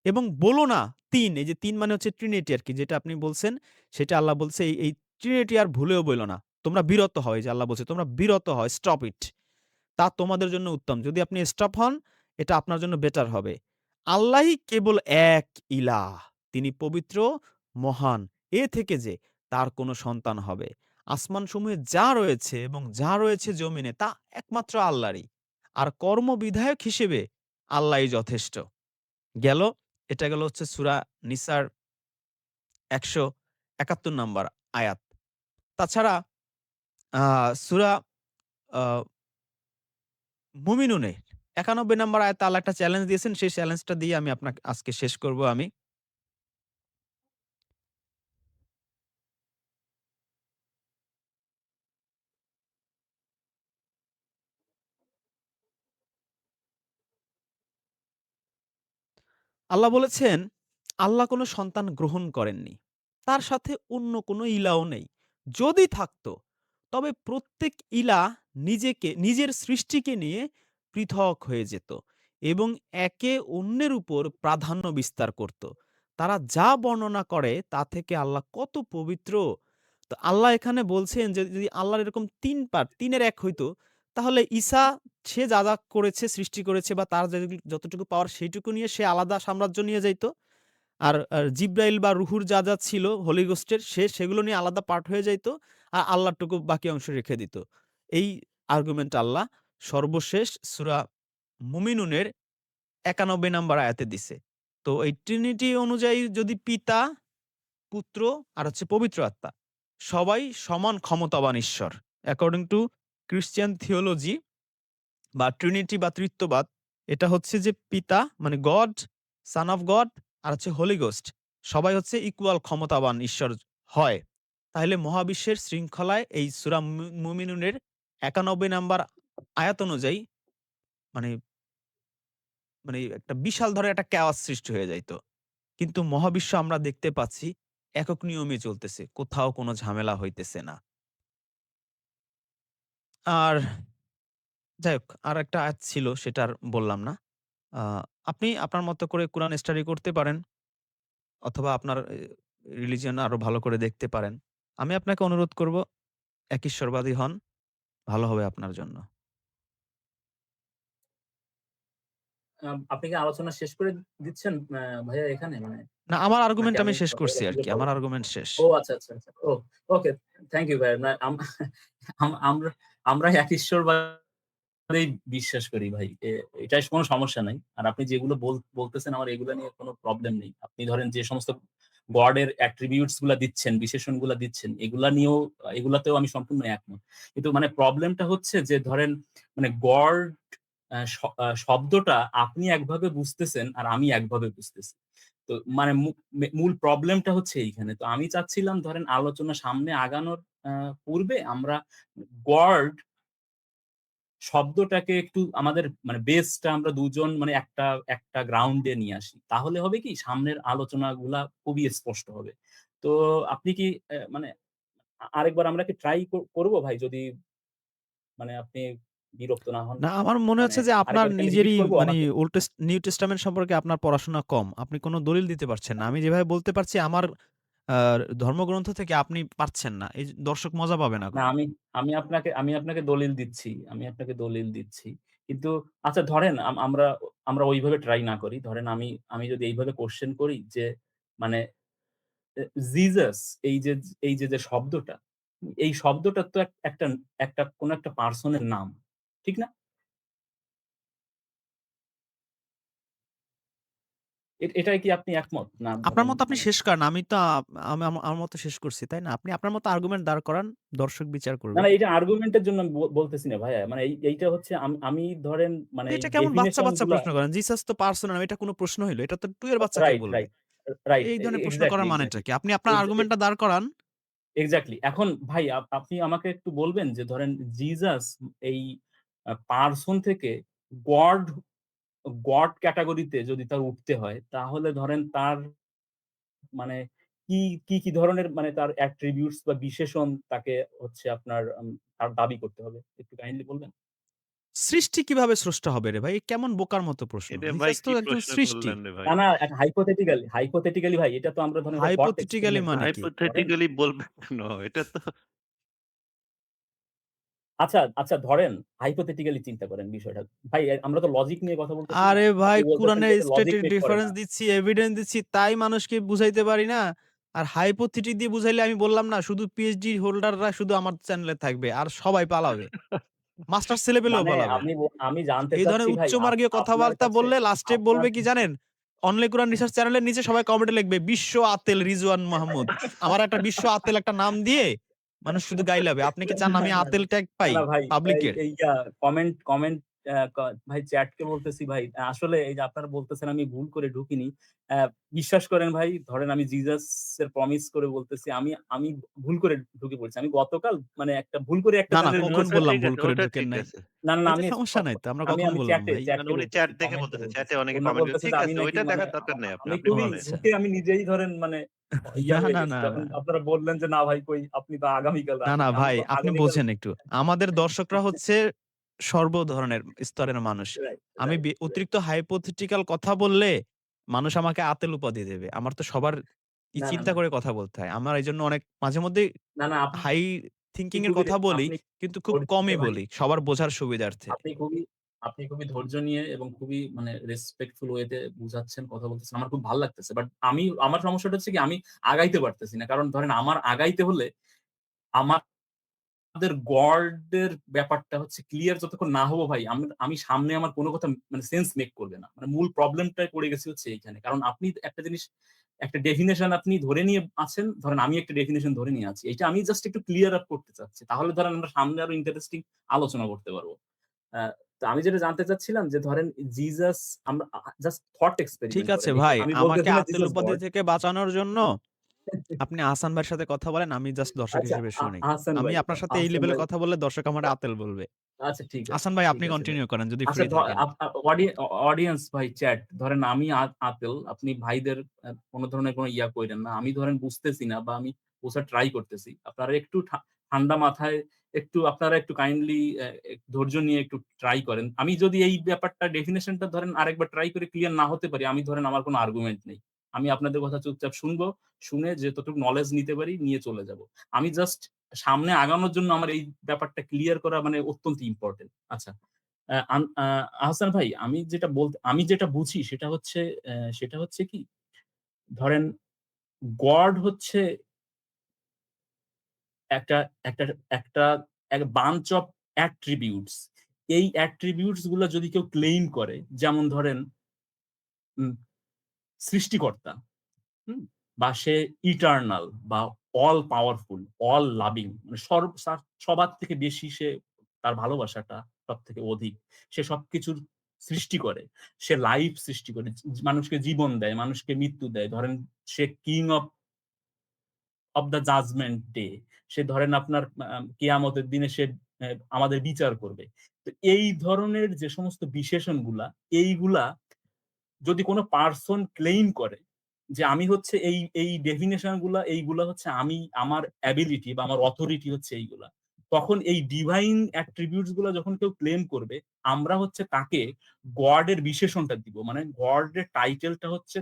এবং বলো না ৩, এই যে ৩ মানে হচ্ছে ট্রিনিটি আরকি যেটা আপনি বলছেন, সেটা আল্লাহ বলছে এই ট্রিনিটি আর ভুলেও বইলো না। তোমরা বিরত হও, এই যে আল্লাহ বলছে তোমরা বিরত হও, স্টপ ইট। তা তোমাদের জন্য উত্তম। যদি আপনি স্টপ হন, এটা আপনার জন্য বেটার হবে। আল্লাহই কেবল এক ইলাহ। তিনি পবিত্র, মহান। এ থেকে যে তার কোন সন্তান হবে। আসমানসমূহে যা রয়েছে এবং যা রয়েছে জমিনে তা একমাত্র আল্লাহরই। আর কর্মবিধায়ক হিসেবে আল্লাহই যথেষ্ট। গেল, এটা গেল হচ্ছে সূরা নিসার ১৭১ নাম্বার আয়াত। তাছাড়া আ সূরা আ মুমিনুনে ৯১ নাম্বার আয়াতে আল্লাহ একটা চ্যালেঞ্জ দিয়েছেন। সেই চ্যালেঞ্জটা দিয়ে আমি আপনাকে আজকে শেষ করব আমি। আল্লাহ বলেছেন, "আল্লাহ কোন সন্তান গ্রহণ করেননি। তার সাথে অন্য কোন ইলাহও নেই। যদি থাকতো, তবে প্রত্যেক ইলাহ নিজের সৃষ্টিকে নিয়ে পৃথক হয়ে যেত এবং একে অন্যের উপর প্রাধান্য বিস্তার করত। তারা যা বর্ণনা করে তা থেকে আল্লাহ কত পবিত্র।" তো আল্লাহ এখানে বলছেন যে যদি আল্লাহর এরকম ৩ পার্ট, ৩ এর ১ হইতো, তাহলে ঈসা সে যা করেছে, সৃষ্টি করেছে বা তার যতটুকু পাওয়ার সেইটুকু নিয়ে সে আলাদা সাম্রাজ্য নিয়ে যাইত। আর জিব্রাইল বা রুহুর যা ছিল হোলি গোস্টের সেগুলো নিয়ে আলাদা পার্ট হয়ে যাইত। আর আল্লাহরটুকু বাকি অংশ রেখে দিত। এই আর্গুমেন্ট আল্লাহ সর্বশেষ সূরা মুমিনুনের ৯১ নাম্বার আয়াতে দিছে। তো এই ট্রিনিটি অনুযায়ী যদি পিতা, পুত্র আর হচ্ছে পবিত্র আত্মা সবাই সমান ক্ষমতাবান ঈশ্বর। অ্যাকর্ডিং টু ক্রিশ্চিয়ান থিওলজি বা ট্রিনিটি বা ত্রিত্ববাদ, এটা হচ্ছে যে পিতা মানে গড, সন অফ গড আর হচ্ছে হোলি গোস্ট সবাই হচ্ছে ইকুয়াল ক্ষমতাবান ঈশ্বর হয়। তাহলে মহাবিশ্বের শৃঙ্খলায় এই সূরা মুমিনুনের ৯১ নাম্বার আয়াত অনুযায়ী মানে মানে একটা বিশাল ধরনের একটা chaos সৃষ্টি হয়ে যাইত। কিন্তু মহাবিশ্ব আমরা দেখতে পাচ্ছি একক নিয়মে চলতেছে। কোথাও কোনো ঝামেলা হইতেছে না। আর যাই হোক আরেকটা আয়াত ছিল সেটা আর বললাম না। আ আপনি আপনার মতো করে কোরআন স্টাডি করতে পারেন অথবা আপনার রিলিজিয়ন আরো ভালো করে দেখতে পারেন। আমি আপনাকে অনুরোধ করব এক ঈশ্বরবাদী হন। ভালো হবে আপনার জন্য। আপনি কি আলোচনা শেষ করে দিচ্ছেন ভাইয়া এখানে? মানে না আমার নাকি আর্গুমেন্ট আমি আমি শেষ করছি পরবর্তীতে আরকি। বলব? আমার আর্গুমেন্ট শেষ। ও আচ্ছা, আচ্ছা, আচ্ছা। ওকে। থ্যাংক ইউ ভাইয়া। না আমরা আমরা এক ঈশ্বরবাদেই বিশ্বাস করি ভাই। এটায় কোন সমস্যা নাই। আর আপনি যেগুলো বলতেছেন আমার এগুলা নিয়ে কোন প্রবলেম নেই। আপনি ধরেন যে সমস্ত গড এর অ্যাট্রিবিউটস গুলা দিচ্ছেন, বিশেষণগুলা দিচ্ছেন, এগুলাতেও আমি সম্পূর্ণ একমত। কিন্তু মানে প্রবলেমটা হচ্ছে যে ধরেন মানে গড শব্দটা আপনি একভাবে বুঝতেছেন আর আমি একভাবে বুঝতেছি। তো মানে মূল প্রবলেমটা হচ্ছে এইখানে। তো আমি চাচ্ছিলাম ধরেন আলোচনা সামনে আগানোর আ পূর্বে আমরা গড শব্দটাকে একটু আমাদের মানে বেসটা আমরা দুজন মানে একটা গ্রাউন্ড এ নিয়ে আসি। তাহলে হবে কি সামনের আলোচনাগুলা খুবই স্পষ্ট হবে। তো আপনি কি মানে আরেকবার আমরা কি ট্রাই করব ভাই, যদি মানে আপনি বিরক্ত না হন? না, আমার মনে মানে হচ্ছে যে আপনার আরেকবার কি আমি রিপিট নিজেরই করব মানে আমাকে? নিউ টেস্টামেন্ট সম্পর্কে আপনার পড়াশোনা কম। আপনি কোন দলিল দিতে পারছেন না। আমি যেভাবে বলতে পারছি আমার আ ধর্মগ্রন্থ থেকে আপনি পারছেন না। এই যে দর্শক মজা পাবে না না, কোনো। আমি আপনাকে দলিল দিচ্ছি। আমি আপনাকে দলিল দিচ্ছি। কিন্তু আচ্ছা ধরেন আমরা আমরা ওইভাবে ট্রাই না করি। ধরেন আমি যদি এইভাবে কোয়েশ্চেন করি যে মানে জিসাস এই যে শব্দটা, এই শব্দটা তো একটা একটা কোন একটা পারসন এর নাম। ঠিক না? এটায় কি আপনি একমত? না আপনার ধরেন মত আপনি মানে শেষ করেন। আমি তো আমার মত শেষ করছি, তাই না? আপনি আপনার মত আর্গুমেন্ট দাঁড় করান, দর্শক বিচার না, করবে। না, এটা আর্গুমেন্ট এর জন্য আমি বলতেছি না ভাইয়া। মানে এইটা হচ্ছে আমি ধরেন মানে এই এটা কেমন বাচ্চা, ডেফিনিশন বাচ্চা গুলা প্রশ্ন করেন? জিসাস তো পার্সন না, এটা কোন প্রশ্ন হইল? এটা তো 2 এর বাচ্চা কে রাইট, বলবে? Right, right. এই ধরনের প্রশ্ন এক্সাক্টলি, করার মানেটা এক্সাক্টলি। কি? আপনি আপনার এক্স আর্গুমেন্টটা দাঁড় করান। এক্সাক্টলি। এখন ভাই আপনি আমাকে একটু বলবেন যে ধরেন জিসাস এই পারসন থেকে গড গড ক্যাটেগরিতে যদি তার উঠতে হয়, তাহলে ধরেন তার মানে কি, কি ধরনের মানে তার অ্যাট্রিবিউটস বা বিশেষণ তাকে হচ্ছে আপনার তার দাবি করতে হবে? একটু কাইন্ডলি বলবেন? সৃষ্টি কিভাবে স্রষ্টা হবে রে ভাই? এ কেমন বোকার মতো প্রশ্ন? এটা ভাই জিসাস তো কি একজন প্রশ্ন সৃষ্টি। করলেন রে ভাই? না, না, হাইপোথেটিক্যালি ভাই, এটা তো আমরা ধরেন এটা থট হাইপোথেটিক্যালি এক্সপেরিমেন্ট মানে করছি। কি? ধরেন hypothetically বলবেন কেন? এটা তো আচ্ছা, আচ্ছা ধরেন হাইপোথেটিক্যালি চিন্তা করেন বিষয়টা। ভাই আমরা তো লজিক নিয়ে কথা বলতেছি না। আরে ভাই আপনি বলতেছেন যে কুরআনের এটা লজিক স্টেটেড মেক করে রেফারেন্স না। দিচ্ছি, এভিডেন্স দিচ্ছি, তাই মানুষকে বুঝাইতে পারি না। আর হাইপোথেটিক দিয়ে বুঝাইলে আমি বললাম না শুধু পিএইচডি হোল্ডাররা শুধু আমার চ্যানেলে থাকবে। আর সবাই পালাবে। মাস্টার্স ছেলেপেলেও মানে পালাবে। আমি জানতে এই চাচ্ছি ধরনের ভাই উচ্চমার্গীয় আপনার কথাবার্তা কাছে বললে লাস্টে আপনার বলবে কি জানেন? অনলি কোরআন রিসার্চ চ্যানেলের নিচে সবাই কমেন্টে লিখবে বিশ্ব আতেল রিজওয়ান মাহমুদ। আমার একটা বিশ্ব আতেল একটা নাম দিয়ে মানুষ শুধু গাইলাবে। আপনি কি চান না, আমি না, আতেল ট্যাগ না, পাই না ভাই, পাবলিকের? এই কমেন্ট কমেন্ট ভাই চ্যাটকে বলতেছি ভাই। আসলে এই যে আপনারা বলতেছেন আমি ভুল করে ঢুকিনি। অ্যা বিশ্বাস করেন ভাই, ধরেন আমি জিসাস এর প্রমিস করে বলতেছি আমি ভুল করে ঢুকে পড়েছি। আমি গতকাল মানে একটা ভুল করে একটা না, না চ্যানেলের কখন ওটা নিউজ বললাম ঠিক ভুল আছে, করে ওটা ঢোকেন ঠিক নাই? আছে। না, না, এতে আমি সমস্যা নাই তো। আমরা কখন আমি বললাম চ্যাটে ভাই? মানে চ্যাটকে উনি বলতেছি, চ্যাট দেখে কমেন্টে বলতেছে। চ্যাটে বলতেছি। অনেকে উনারা কমেন্ট করে বলতেছে ঠিক যে আমি আছে, নাকি ওইটা মানে দেখার দরকার নেই আপনার। আমি আপনি খুবই বলেন। আচ্ছা। ঝুঁকে আমি নিজেই ধরেন মানে না, হয়ে না, গেছি। না, যখন না। আপনারা বললেন যে না ভাই কই আপনি তো আগামীকাল না, না আমি ভাই তো আপনি আগামীকাল বোঝেন একটু। আমাদের দর্শকরা হচ্ছে সর্ব ধরনের স্তরের মানুষ। রাইট, আমি রাইট, রাইট। অতিরিক্ত hypothetical কথা বললে মানুষ আমাকে আতেল উপাধি দেবে। আমার তো সবার না, না, চিন্তা না। করে কথা বলতে হয়। আমার এজন্য অনেক মাঝে মধ্যেই না, না, হাই আপনি থিংকিং এর খুবই কথা বলি, আপনি কিন্তু খুব ধৈর্য নিয়ে কমই ভাই, বলি সবার বোঝার সুবিধার্থে। আপনি খুবই আপনি খুবই ধৈর্য নিয়ে এবং খুবই মানে রেসপেক্টফুল ওয়েতে বুঝাচ্ছেন, কথা বলতেছেন। আমার খুব ভাল লাগতেছে। বাট আমার সমস্যাটা হচ্ছে কি আমি আগাইতে পারতেছি না। কারণ ধরেন আমার আগাইতে হলে আমাদের গডের ব্যাপারটা হচ্ছে ক্লিয়ার যতক্ষণ না হবো ভাই, আমি সামনে আমার কোন কথা মানে সেন্স মেক করবে না। মানে মূল প্রবলেমটায় পড়ে গেছি হচ্ছে এইখানে। কারণ আপনি একটা জিনিস একটা ডেফিনিশন আপনি ধরে নিয়ে আছেন, ধরেন আমি একটা ডেফিনিশন ধরে নিয়ে আছি। এইটা আমি জাস্ট একটু ক্লিয়ার আপ করতে চাচ্ছি। তাহলে ধরেন আমরা সামনে আরো ইন্টারেস্টিং আলোচনা করতে পারব। আ তো আমি যেটা জানতে চাচ্ছিলাম যে ধরেন জিসাস আমরা জাস্ট থট ঠিক এক্সপেরিমেন্ট আছে করেন। ভাই, আমি আমাকে বলতেছি না আতেল জিসাস উপাধি গড। থেকে বাঁচানোর জন্য আপনি আহসান ভাইয়ের সাথে কথা বলেন। আমি জাস্ট দর্শক আচ্ছা, হিসেবে শুনি। আহসান আমি ভাই, আপনার সাথে এই আহসান লেভেলে ভাই কথা বললে দর্শক আমারে আতেল বলবে। আচ্ছা ঠিক আছে, আহসান ভাই ঠিক আপনি আছে ভাই। কন্টিনিউ করেন যদি আচ্ছা ফ্রি থাকেন। অডিয়েন্স ভাই চ্যাট ধরেন আমি আতেল, আপনি ভাইদের কোন ধরনের কোন ইয়া কইরেন না। আমি ধরেন বুঝতেছি না বা আমি বোঝার ট্রাই করতেছি। আপনারা একটু ঠান্ডা মাথায় আপনারা একটু কাইন্ডলি ধৈর্য নিয়ে একটু ট্রাই করেন। আমি যদি এই ব্যাপারটা ডেফিনিশনটা ধরেন আরেকবার ট্রাই করে ক্লিয়ার না হতে পারি, আমি ধরেন আমার কোন আর্গুমেন্ট নেই। আমি আপনাদের কথা চুপচাপ শুনবো। শুনে যতটুকু নলেজ নিতে পারি নিয়ে চলে যাব। আমি জাস্ট সামনে আগানোর জন্য আমার এই ব্যাপারটা ক্লিয়ার করা মানে অত্যন্ত ইম্পোর্টেন্ট। আচ্ছা। আ আন আ আহসান ভাই, আমি যেটা বুঝি সেটা হচ্ছে কি ধরেন গড হচ্ছে একটা একটা একটা এক বাঞ্চ অফ অ্যাট্রিবিউটস। এই অ্যাট্রিবিউটস গুলা যদি কেউ ক্লেইম করে, যেমন ধরেন উম সৃষ্টিকর্তা, হুম? বা সে ইটার্নাল বা অল পাওয়ারফুল, অল লাভিং মানে সবার থেকে বেশি সে তার ভালোবাসাটা সবথেকে অধিক। সে সবকিছুর সৃষ্টি করে। সে লাইফ সৃষ্টি করে। মানুষকে জীবন দেয়, মানুষকে মৃত্যু দেয়। ধরেন সে king of the judgement day. সে ধরেন আপনার কিয়ামতের দিনে সে আমাদের বিচার করবে। তো এই ধরনের যে সমস্ত বিশেষণগুলা, এইগুলা যদি কোন পারসন ক্লেইম করে যে আমি হচ্ছে এই ডেফিনিশন গুলা এইগুলা হচ্ছে আমি আমার অ্যাবিলিটি বা আমার অথরিটি হচ্ছে এইগুলা। তখন এই ডিভাইন অ্যাট্রিবিউটস গুলা যখন কেউ ক্লেম করবে, আমরা হচ্ছে তাকে গড এর বিশেষণটা দিব। মানে গড এর টাইটেলটা হচ্ছে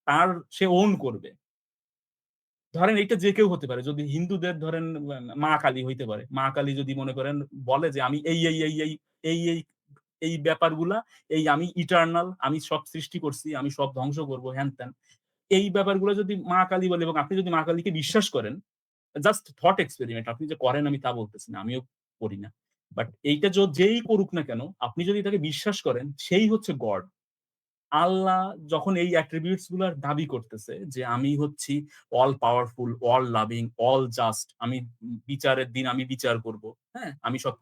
তার সে ওন করবে। ধরেন এইটা যে কেউ হতে পারে। যদি হিন্দুদের ধরেন মা কালী হইতে পারে। মা কালী যদি মনে করেন বলে যে আমি এই ব্যাপারগুলা, আমি ইটার্নাল, আমি সব সৃষ্টি করছি, আমি সব ধ্বংস করব হ্যান-ত্যান। এই ব্যাপারগুলো যদি মা কালী বলে এবং আপনি যদি মা কালীকে বিশ্বাস করেন, জাস্ট থট এক্সপেরিমেন্ট আপনি যে করেন আমি তা বলতেছি না। আমিও করি না। বাট এইটা যেই করুক না কেন, আপনি যদি তাকে বিশ্বাস করেন সেই হচ্ছে গড। আল্লাহ যখন এই অ্যাট্রিবিউটস গুলার দাবি করতেছে যে আমি হচ্ছি all powerful, all loving, all just, আমি বিচারের দিন আমি বিচার করব। হ্যাঁ? আমি সব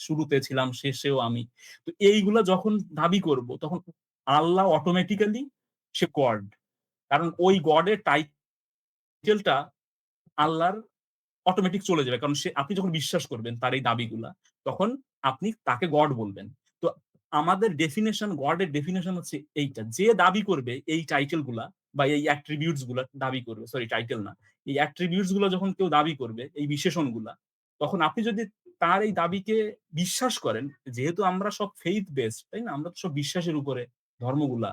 শুরুতে ছিলাম, শেষেও আমি। তো এইগুলা যখন দাবি করব তখন আল্লাহ অটোমেটিক্যালি সে গড। কারণ ওই গডের টাইটেলটা আল্লাহর অটোমেটিক চলে যাবে। কারণ আপনি যখন বিশ্বাস করবেন তার এই দাবিগুলা, তখন আপনি তাকে গড বলবেন। তো আমাদের ডেফিনিশন, গডের ডেফিনিশন হচ্ছে এইটা। যে দাবি করবে এই টাইটেল গুলা বা এই অ্যাট্রিবিউটস গুলা দাবি করবে, সরি টাইটেল না। এই অ্যাট্রিবিউটস গুলা যখন কেউ দাবি করবে, এই বিশেষণগুলা, তখন আপনি যদি তার এই দাবিকে বিশ্বাস করেন, যেহেতু আমরা সব ফেইথ বেসড, তাই না? আমরা তো সব বিশ্বাসের উপরে ধর্মগুলা।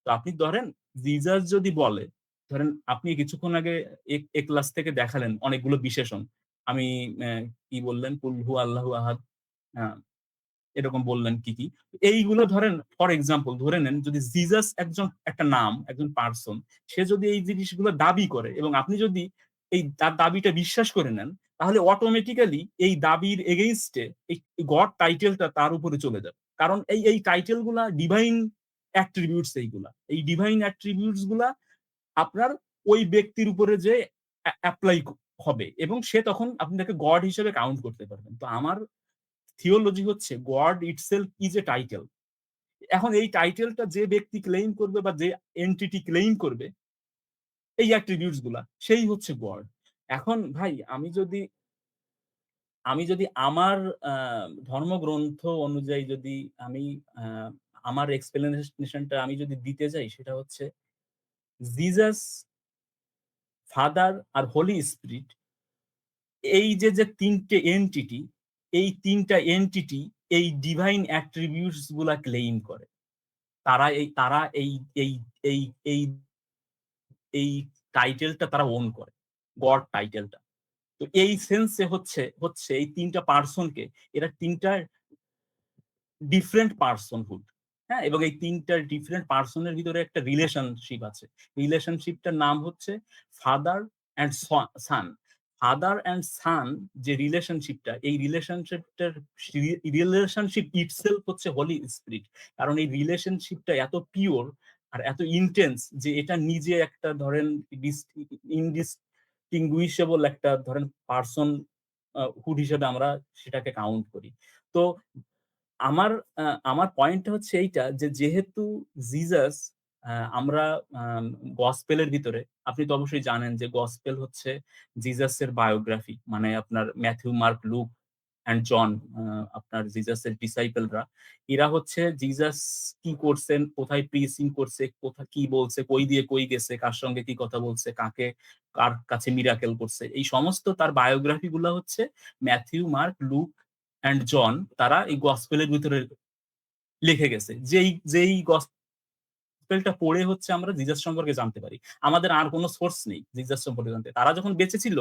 তো আপনি ধরেন জিসাস যদি বলে, ধরেন আপনি কিছুক্ষণ আগে ক্লাস থেকে দেখালেন অনেকগুলো বিশেষণ। আমি কি বললেন? কুল হু আল্লাহু আহাদ, আ এরকম বললেন কি? এইগুলো ধরেন ফর এক্সাম্পল ধরে নেন যদি জিসাস একটা নাম, একজন পারসন, সে যদি এই জিনিসগুলো দাবি করে এবং আপনি যদি তার দাবিটা বিশ্বাস করে নেন, তাহলে অটোমেটিক্যালি এই দাবির এগেইনস্ট এ এই গড টাইটেলটা তার উপরে চলে যাবে। কারণ এই টাইটেল গুলা ডিভাইন অ্যাট্রিবিউটস এইগুলা। এই ডিভাইন অ্যাট্রিবিউটস গুলা আপনার ওই ব্যক্তির উপরে যে এপ্লাই হবে এবং সে তখন আপনি তাকে গড হিসেবে কাউন্ট করতে পারবেন। তো আমার থিওলজি হচ্ছে god itself is a title. এখন এই টাইটেলটা যে ব্যক্তি ক্লেইম করবে বা যে এন্টিটি ক্লেইম করবে এই অ্যাট্রিবিউটস গুলা, সেই হচ্ছে গড। এখন ভাই আমি যদি আমার আ ধর্মগ্রন্থ অনুযায়ী যদি আমি আ আমার এক্সপ্লেনেশনটা আমি যদি দিতে যাই, সেটা হচ্ছে জিসাস, ফাদার আর হোলি স্পিরিট, এই যে ৩ টে এন্টিটি, এই ৩ টা এন্টিটি এই ডিভাইন অ্যাট্রিবিউটস গুলা ক্লেইম করে। তারা এই এই এই এই টাইটেলটা তারা ওন করে। গড টাইটেলটা। তো এই সেন্সে হচ্ছে এই ৩ টা পারসনকে, এরা ৩ টা ডিফারেন্ট পারসনহুড। হ্যাঁ? এবং এই ৩ টা ডিফারেন্ট পারসন এর ভিতরে একটা রিলেশনশিপ আছে। রিলেশনশিপটার নাম হচ্ছে father and son. Father and son যে রিলেশনশিপটা, এই রিলেশনশিপ ইটসেলফ হচ্ছে হোলি স্পিরিট। কারণ এই রিলেশনশিপটা এত পিওর আর এত ইনটেন্স যে এটা নিজে একটা ধরেন ইনডিস্টিংগুইশেবল একটা ধরেন পারসন হুড হিসেবে আমরা সেটাকে কাউন্ট করি। তো আমার আমার পয়েন্টটা হচ্ছে এইটা যে যেহেতু জিসাস, আমরা গসপেলের ভিতরে আপনি তো অবশ্যই জানেন যে গসপেল হচ্ছে জিসাসের বায়োগ্রাফি। মানে আপনার Matthew, Mark, Luke and John, আ আপনার জিসাসের ডিসাইপলরা, এরা হচ্ছে জিসাস কি করছেন, কোথায় প্রিচিং করছে, কি বলছে, কই দিয়ে কই গেছে, কার সঙ্গে কি কথা বলছে, কার কাছে মিরাকেল করছে। এই সমস্ত তার বায়োগ্রাফি গুলা হচ্ছে Matthew, Mark, Luke and John, তারা এই গসপেলের ভিতরে লিখে গেছে। যেই গসপেলটা পড়ে হচ্ছে আমরা জিসাস সম্পর্কে জানতে পারি। আমাদের আর কোন সোর্স নেই জিসাস সম্পর্কে জানতে। তারা যখন বেঁচে ছিল,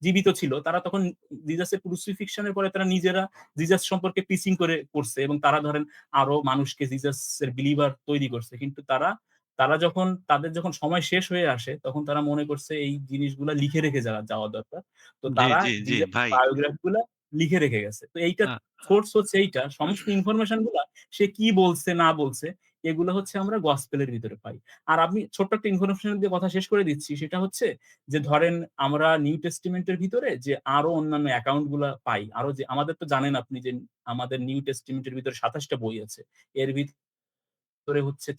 জীবিত ছিল, তারা তখন জিসাসের ক্রুসিফিকশন এর পরে তারা নিজেরা জিসাস সম্পর্কে প্রিচিং করছে এবং তারা ধরেন আরো মানুষকে জিসাসের বিলিভার তৈরি করছে। কিন্তু তাদের যখন সময় শেষ হয়ে আসে, তখন তারা মনে করছে এই জিনিসগুলা লিখে রেখে যাওয়া দরকার। তো জি, তারা জি, জি জিসাসের ভাই। বায়োগ্রাফি গুলা লিখে রেখে গেছে। তো এইটা আ সোর্স হচ্ছে এইটা। সমস্ত ইনফরমেশন গুলা সে কি বলছে না বলছে, এগুলো হচ্ছে আমরা গসপেলের ভিতরে পাই। আর আমি ছোট্ট একটা ইনফরমেশন দিয়ে কথা শেষ করে দিচ্ছি। সেটা হচ্ছে যে ধরেন আমরা নিউ টেস্টিমেন্ট এর ভিতরে যে আরো অন্যান্য অ্যাকাউন্ট গুলা পাই। আরো যে আমাদের তো জানেন আপনি যে আমাদের নিউ টেস্টিমেন্ট এর ভিতরে ২৭ টা বই আছে। এর ভিতরে হচ্ছে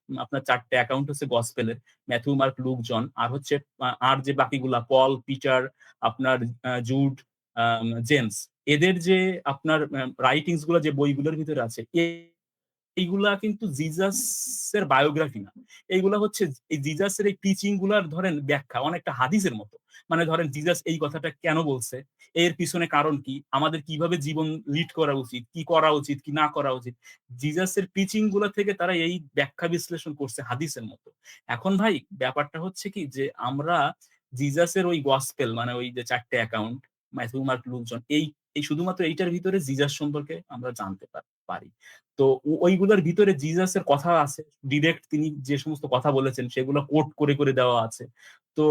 আপনার ৪ টে অ্যাকাউন্ট হচ্ছে গসপেলের। ম্যাথিউ, মার্ক, লুক, জন। আর হচ্ছে আর যে বাকিগুলা পল, পিটার, আপনার জুড, জেমস, এদের যে আপনার রাইটিংস গুলা যে বইগুলোর ভিতরে আছে, এইগুলা কিন্তু জিজাসের বায়োগ্রাফি না। এইগুলা হচ্ছে এই জিজাসের এই টিচিং গুলার ধরেন ব্যাখ্যা অনেকটা হাদিসের মতো। মানে ধরেন জিজাস এই কথাটা কেন বলছে? এর পিছনে কারণ কি? আমাদের কিভাবে জীবন লিড করা উচিত? কি করা উচিত? কি না করা উচিত? জিজাসের টিচিং গুলা থেকে তারা এই ব্যাখ্যা বিশ্লেষণ করছে হাদিসের মতো। এখন ভাই ব্যাপারটা হচ্ছে কি যে আমরা জিজাসের ওই গসপেল মানে ওই যে ৪ টে অ্যাকাউন্ট ম্যাথু, মার্ক, লুক, জন এই শুধুমাত্র এইটার ভিতরে জিজাস সম্পর্কে আমরা জানতে পারি। তো ওইগুলোর ভিতরে জিজাসের কথা আছে। ডিরেক্ট তিনি যে সমস্ত কথা বলেছেন সেগুলো কোট করে দেওয়া আছে। তো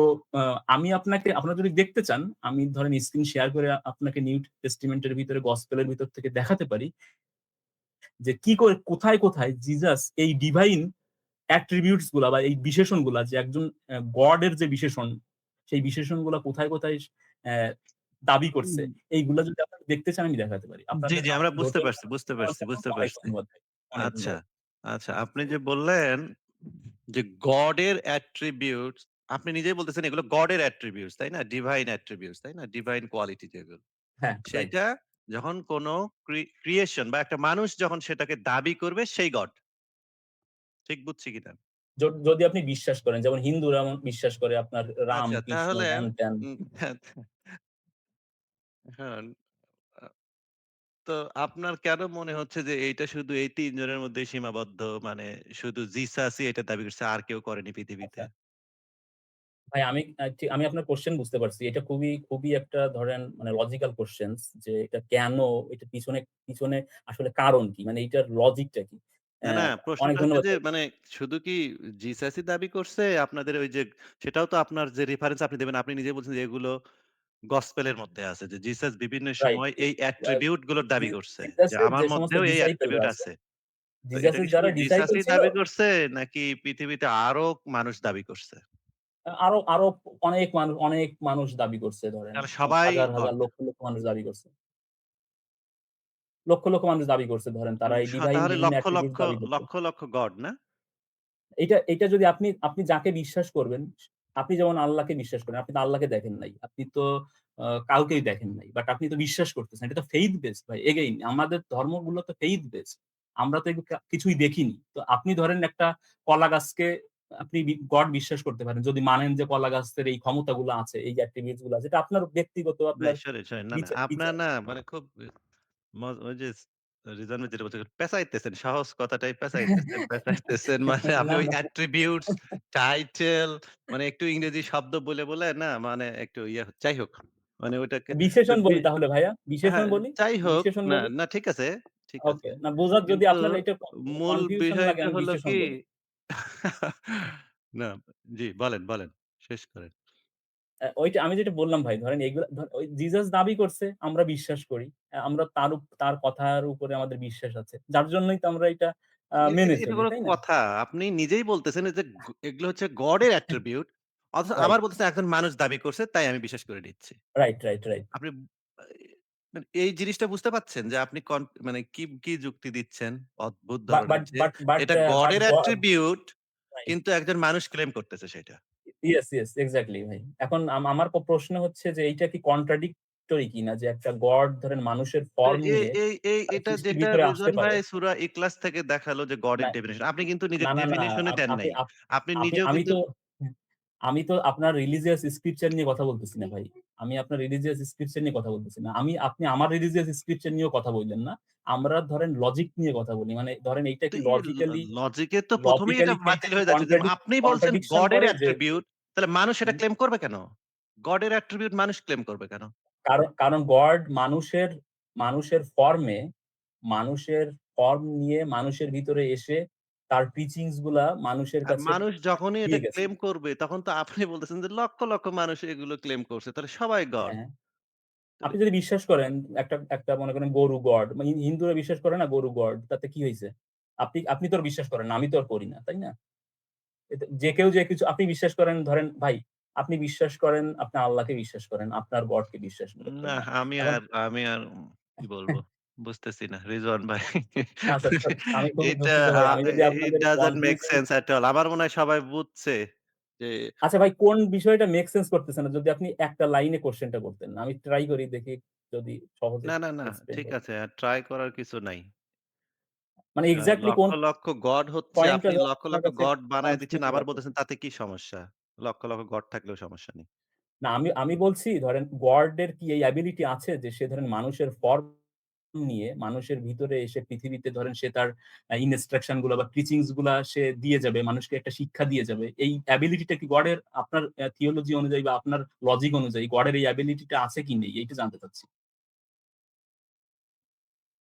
আমি আপনারা যদি দেখতে চান, আমি ধরেন স্ক্রিন শেয়ার করে আপনাকে নিউ টেস্টিমেন্ট এর ভিতরে গসপেলের ভিতর থেকে দেখাতে পারি যে কি করে কোথায় জিসাস এই ডিভাইন অ্যাট্রিবিউটস গুলা বা এই বিশেষণগুলা যে একজন গড এর যে বিশেষণ, সেই বিশেষণগুলা কোথায় অ্যা দাবি করছে, এইগুলা যদি আপনারা দেখতে চান আমি দেখাতে পারি। জি, আপনাদের জি, আমরা বুঝতে ধৈর্য পারছি, বুঝতে পারছি, বুঝতে অনেক পারছি। ধন্যবাদ ভাই। অনেক আচ্ছা, ধন্যবাদ। আচ্ছা। আপনি যে বললেন যে গড এর অ্যাট্রিবিউটস আপনি নিজেই বলতেছেন এগুলো গড এর অ্যাট্রিবিউটস, তাই না? ডিভাইন অ্যাট্রিবিউটস, তাই না? ডিভাইন কোয়ালিটি যেগুলো। হ্যাঁ, রাইট। সেইটা যখন কোন ক্রিয়েশন বা একটা মানুষ যখন সেটাকে দাবি করবে সেই গড। ঠিক বুঝছি কিনা? যদি আপনি বিশ্বাস করেন, যেমন হিন্দুরা এমন বিশ্বাস করে আপনার রাম, আচ্ছা, কৃষ্ণ, তাহলে হ্যান-ত্যান। উম হ্যাঁ, তো আপনার কেন মনে হচ্ছে যে এইটা শুধু এই ৩ জনের মধ্যেই সীমাবদ্ধ? মানে শুধু জিসাসই এটা দাবি করছে আর কেউ করেনি পৃথিবীতে? আচ্ছা। ভাই আমি আপনার কোয়েশ্চেন বুঝতে পারছি। এটা খুবই একটা ধরেন মানে লজিক্যাল কোয়েশ্চেনস যে এটা কেন? এটার পিছনে আসলে কারণ কি? মানে এইটার লজিকটা কি? না, অ্যা না, অনেক প্রশ্নটা হচ্ছে ধন্যবাদ যে ভাই। মানে শুধু কি জিসাসই দাবি করছে? আপনাদের ওই যে সেটাও তো আপনার যে রেফারেন্স আপনি দেবেন, আপনি নিজেই বলছেন যে এগুলো গসপেল এর মধ্যে আছে যে জিসাস বিভিন্ন রাইট। সময় এই আ অ্যাট্রিবিউট গুলোর জি দাবি করছে। যে জিসাসের আমার যে সমস্ত মধ্যেও এই ডিসাইপেলরা অ্যাট্রিবিউট আছে, আছে। তো এটা জিসাসের কি শুধু যারা ডিসাইপল জিসাসই ছিল দাবি করছে নাকি পৃথিবীতে আরো মানুষ দাবি করছে? আরো অনেক মানুষ দাবি করছে ধরেন। তাহলে সবাই হাজার গড। লক্ষ মানুষ দাবি করছে। লক্ষ মানুষ দাবি করছে ধরেন তারা এই ডিভাইন তাহলে বিভিন্ন অ্যাট্রিবিউটস দাবি করছে। লক্ষ গড না? এইটা যদি আপনি যাকে বিশ্বাস করবেন, আপনি যেমন আল্লাহকে বিশ্বাস করেন, আপনি তো আল্লাহকে দেখেন নাই। আপনি তো কাউকেই দেখেন নাই। বাট আপনি তো বিশ্বাস করতেছেন। এটা তো ফেইথ বেসড ভাই। এগেইন আমাদের ধর্মগুলো তো ফেইথ বেসড। আমরা তো এগুলো কিছুই দেখিনি। তো আপনি ধরেন একটা কলা গাছকে আপনি গড বিশ্বাস করতে পারেন। যদি মানেন যে কলা গাছের এই ক্ষমতাগুলো আছে, এই অ্যাট্রিবিউটস গুলো আছে। এটা আপনার ব্যক্তিগত না, আপনার সরেন। না, আপনার বিচার। না মানে খুব ওই যে রিজওয়ান ভাই যেটা বলছে পেঁচাইতেছেন। সহজ কথাটাই পেঁচাইতেছেন। মানে আপনি না, ওই না। অ্যাট্রিবিউটস, টাইটেল মানে একটু ইংরেজি শব্দ বলে না মানে একটু যাই হোক। মানে ওটাকে বিশেষণ বি বলি তাহলে ভাইয়া। বিশেষণ হ্যাঁ, বলি। যাই হোক বিশেষণ বলি। না ঠিক আছে, ঠিক আছে। ওকে। না বোঝার যদি কিন্তু আপনার এটা মূল কনফিউশন লাগে বিষয়টা আমি হলো বিশেষণ কি বলি। না, জি বলেন। শেষ করেন। ওইটা আমি যেটা বললাম ভাই ধরেন এগুলা ওই জিসাস দাবি করছে আমরা বিশ্বাস করি। আমরা তার কথার উপরে আমাদের বিশ্বাস আছে। যার জন্যই তো আমরা এটা মেনে এটা চলি, কোন তাই না? কথা? আপনি নিজেই বলতেছেন যে এগুলো হচ্ছে গডের অ্যাট্রিবিউট। অথচ রাইট, আবার বলতেছেন একজন মানুষ দাবি করছে তাই আমি বিশ্বাস করে নিচ্ছি। রাইট। আপনি আ মানে এই জিনিসটা বুঝতে পারছেন যে আপনি মানে কি যুক্তি দিচ্ছেন? অদ্ভুত বাট ধরনের বাট যে বাট বাট এটা বাট গডের গড অ্যাট্রিবিউট রাইট। কিন্তু একজন মানুষ ক্লেম করতেছে সেটা। ইয়েস এক্সাক্টলি ভাই। এখন আমার প্রশ্ন হচ্ছে যে এইটা কি কন্ট্রাডিক্টরি কিনা যে একটা গড ধরেন মানুষের তো ফর্ম এই নিয়ে এই এই তার এটা সৃষ্টির যেটা ভিতরে আসতে রিজওয়ান পারে। ভাই সূরা ইখলাস থেকে দেখালো যে গডের না ডেফিনিশন। আপনি কিন্তু নিজের না। ডেফিনিশন ই দেন আপনি নাই। আপ আপনি আপনি নিজেও আমি কিন্তু তো আমি তো আপনার রিলিজিয়াস স্ক্রিপচার নিয়ে কথা বলতেছি না ভাই। আমি আপনার রিলিজিয়াস স্ক্রিপচার নিয়ে কথা বলতেছি না। আপনি আমার রিলিজিয়াস স্ক্রিপচার নিয়েও কথা বললেন না। আমরা ধরেন লজিক নিয়ে কথা বলি। মানে ধরেন এইটা তো কি এই লজিকে তো ১ম এই এটা লজিক্যালি কি এটা বাতিল কি হয়ে যাচ্ছে। যে আপনি বলছেন কন্ট্রাডিকশন গডের করে যে অ্যাট্রিবিউট, তাহলে মানুষ এটা হুম, ক্লেম করবে কেন? গডের অ্যাট্রিবিউট মানুষ ক্লেম করবে কেন? কারণ গড মানুষের ফর্মে মানুষের ফর্ম নিয়ে মানুষের ভিতরে এসে তার টিচিংস গুলা মানুষের আর কাছে মানুষ যখনই এটা দিয়ে গেছে। ক্লেম করবে তখন তো আপনি বলতেছেন যে লক্ষ মানুষ এগুলো ক্লেম করছে। তাহলে সবাই গড। হ্যাঁ। তাহলে আপনি যদি বিশ্বাস করেন একটা মনে করেন গরু গড মানে হিন্দুরা বিশ্বাস করে না গরু গড তাতে কি হইছে? আপনি তো আর বিশ্বাস করেন না, আমি তো আর করি না, তাই না? যে কেউ যে কিছু আপনি বিশ্বাস করেন ধরেন ভাই, আপনি বিশ্বাস করেন আপনি আল্লাহকে বিশ্বাস করেন, আপনার গডকে বিশ্বাস করেন, তাই না না? এখন আমি আর কি বলবো? বুঝতেছি না রিজওয়ান ভাই। আচ্ছা আমি খুবই এটা দুঃখিত ভাই। আ আমি যদি it আপনাদের doesn't make confusion sense at all. আমার মনে হয় সবাই বুঝছে যে আচ্ছা ভাই কোন বিষয়টা মেক সেন্স করতেছে না যদি আপনি একটা লাইনে কোয়েশ্চেনটা করতেন। আমি ট্রাই করি দেখি যদি সহজে না, এক্সপ্লেইন ঠিক করি। আছে। আর ট্রাই করার কিছু নাই। মানে এক্সাক্টলি লক্ষ, কোন লক্ষ গড হচ্ছে পয়েন্টটা আপনি জাস্ট লক্ষ, আপনার লক্ষ কাছে গড বানায় দিচ্ছেন কনফিউজ আবার লাগতেছে। বলতেছেন তাতে কি সমস্যা? লক্ষ, লক্ষ গড থাকলেও সমস্যা নেই। না আমি বলছি ধরেন গডের কি এই অ্যাবিলিটি আছে যে সে ধরেন মানুষের ফর্ম নিয়ে মানুষের ভিতরে এসে পৃথিবীতে ধরেন সে তার ইনস্ট্রাকশন গুলা বা টিচিংস গুলা সে দিয়ে যাবে, মানুষকে একটা শিক্ষা দিয়ে যাবে। এই অ্যাবিলিটিটা কি গডের আপনার থিওলজি অনুযায়ী বা আপনার লজিক অনুযায়ী গডের এই অ্যাবিলিটিটা আছে কি নেই? এইটা জানতে চাচ্ছি।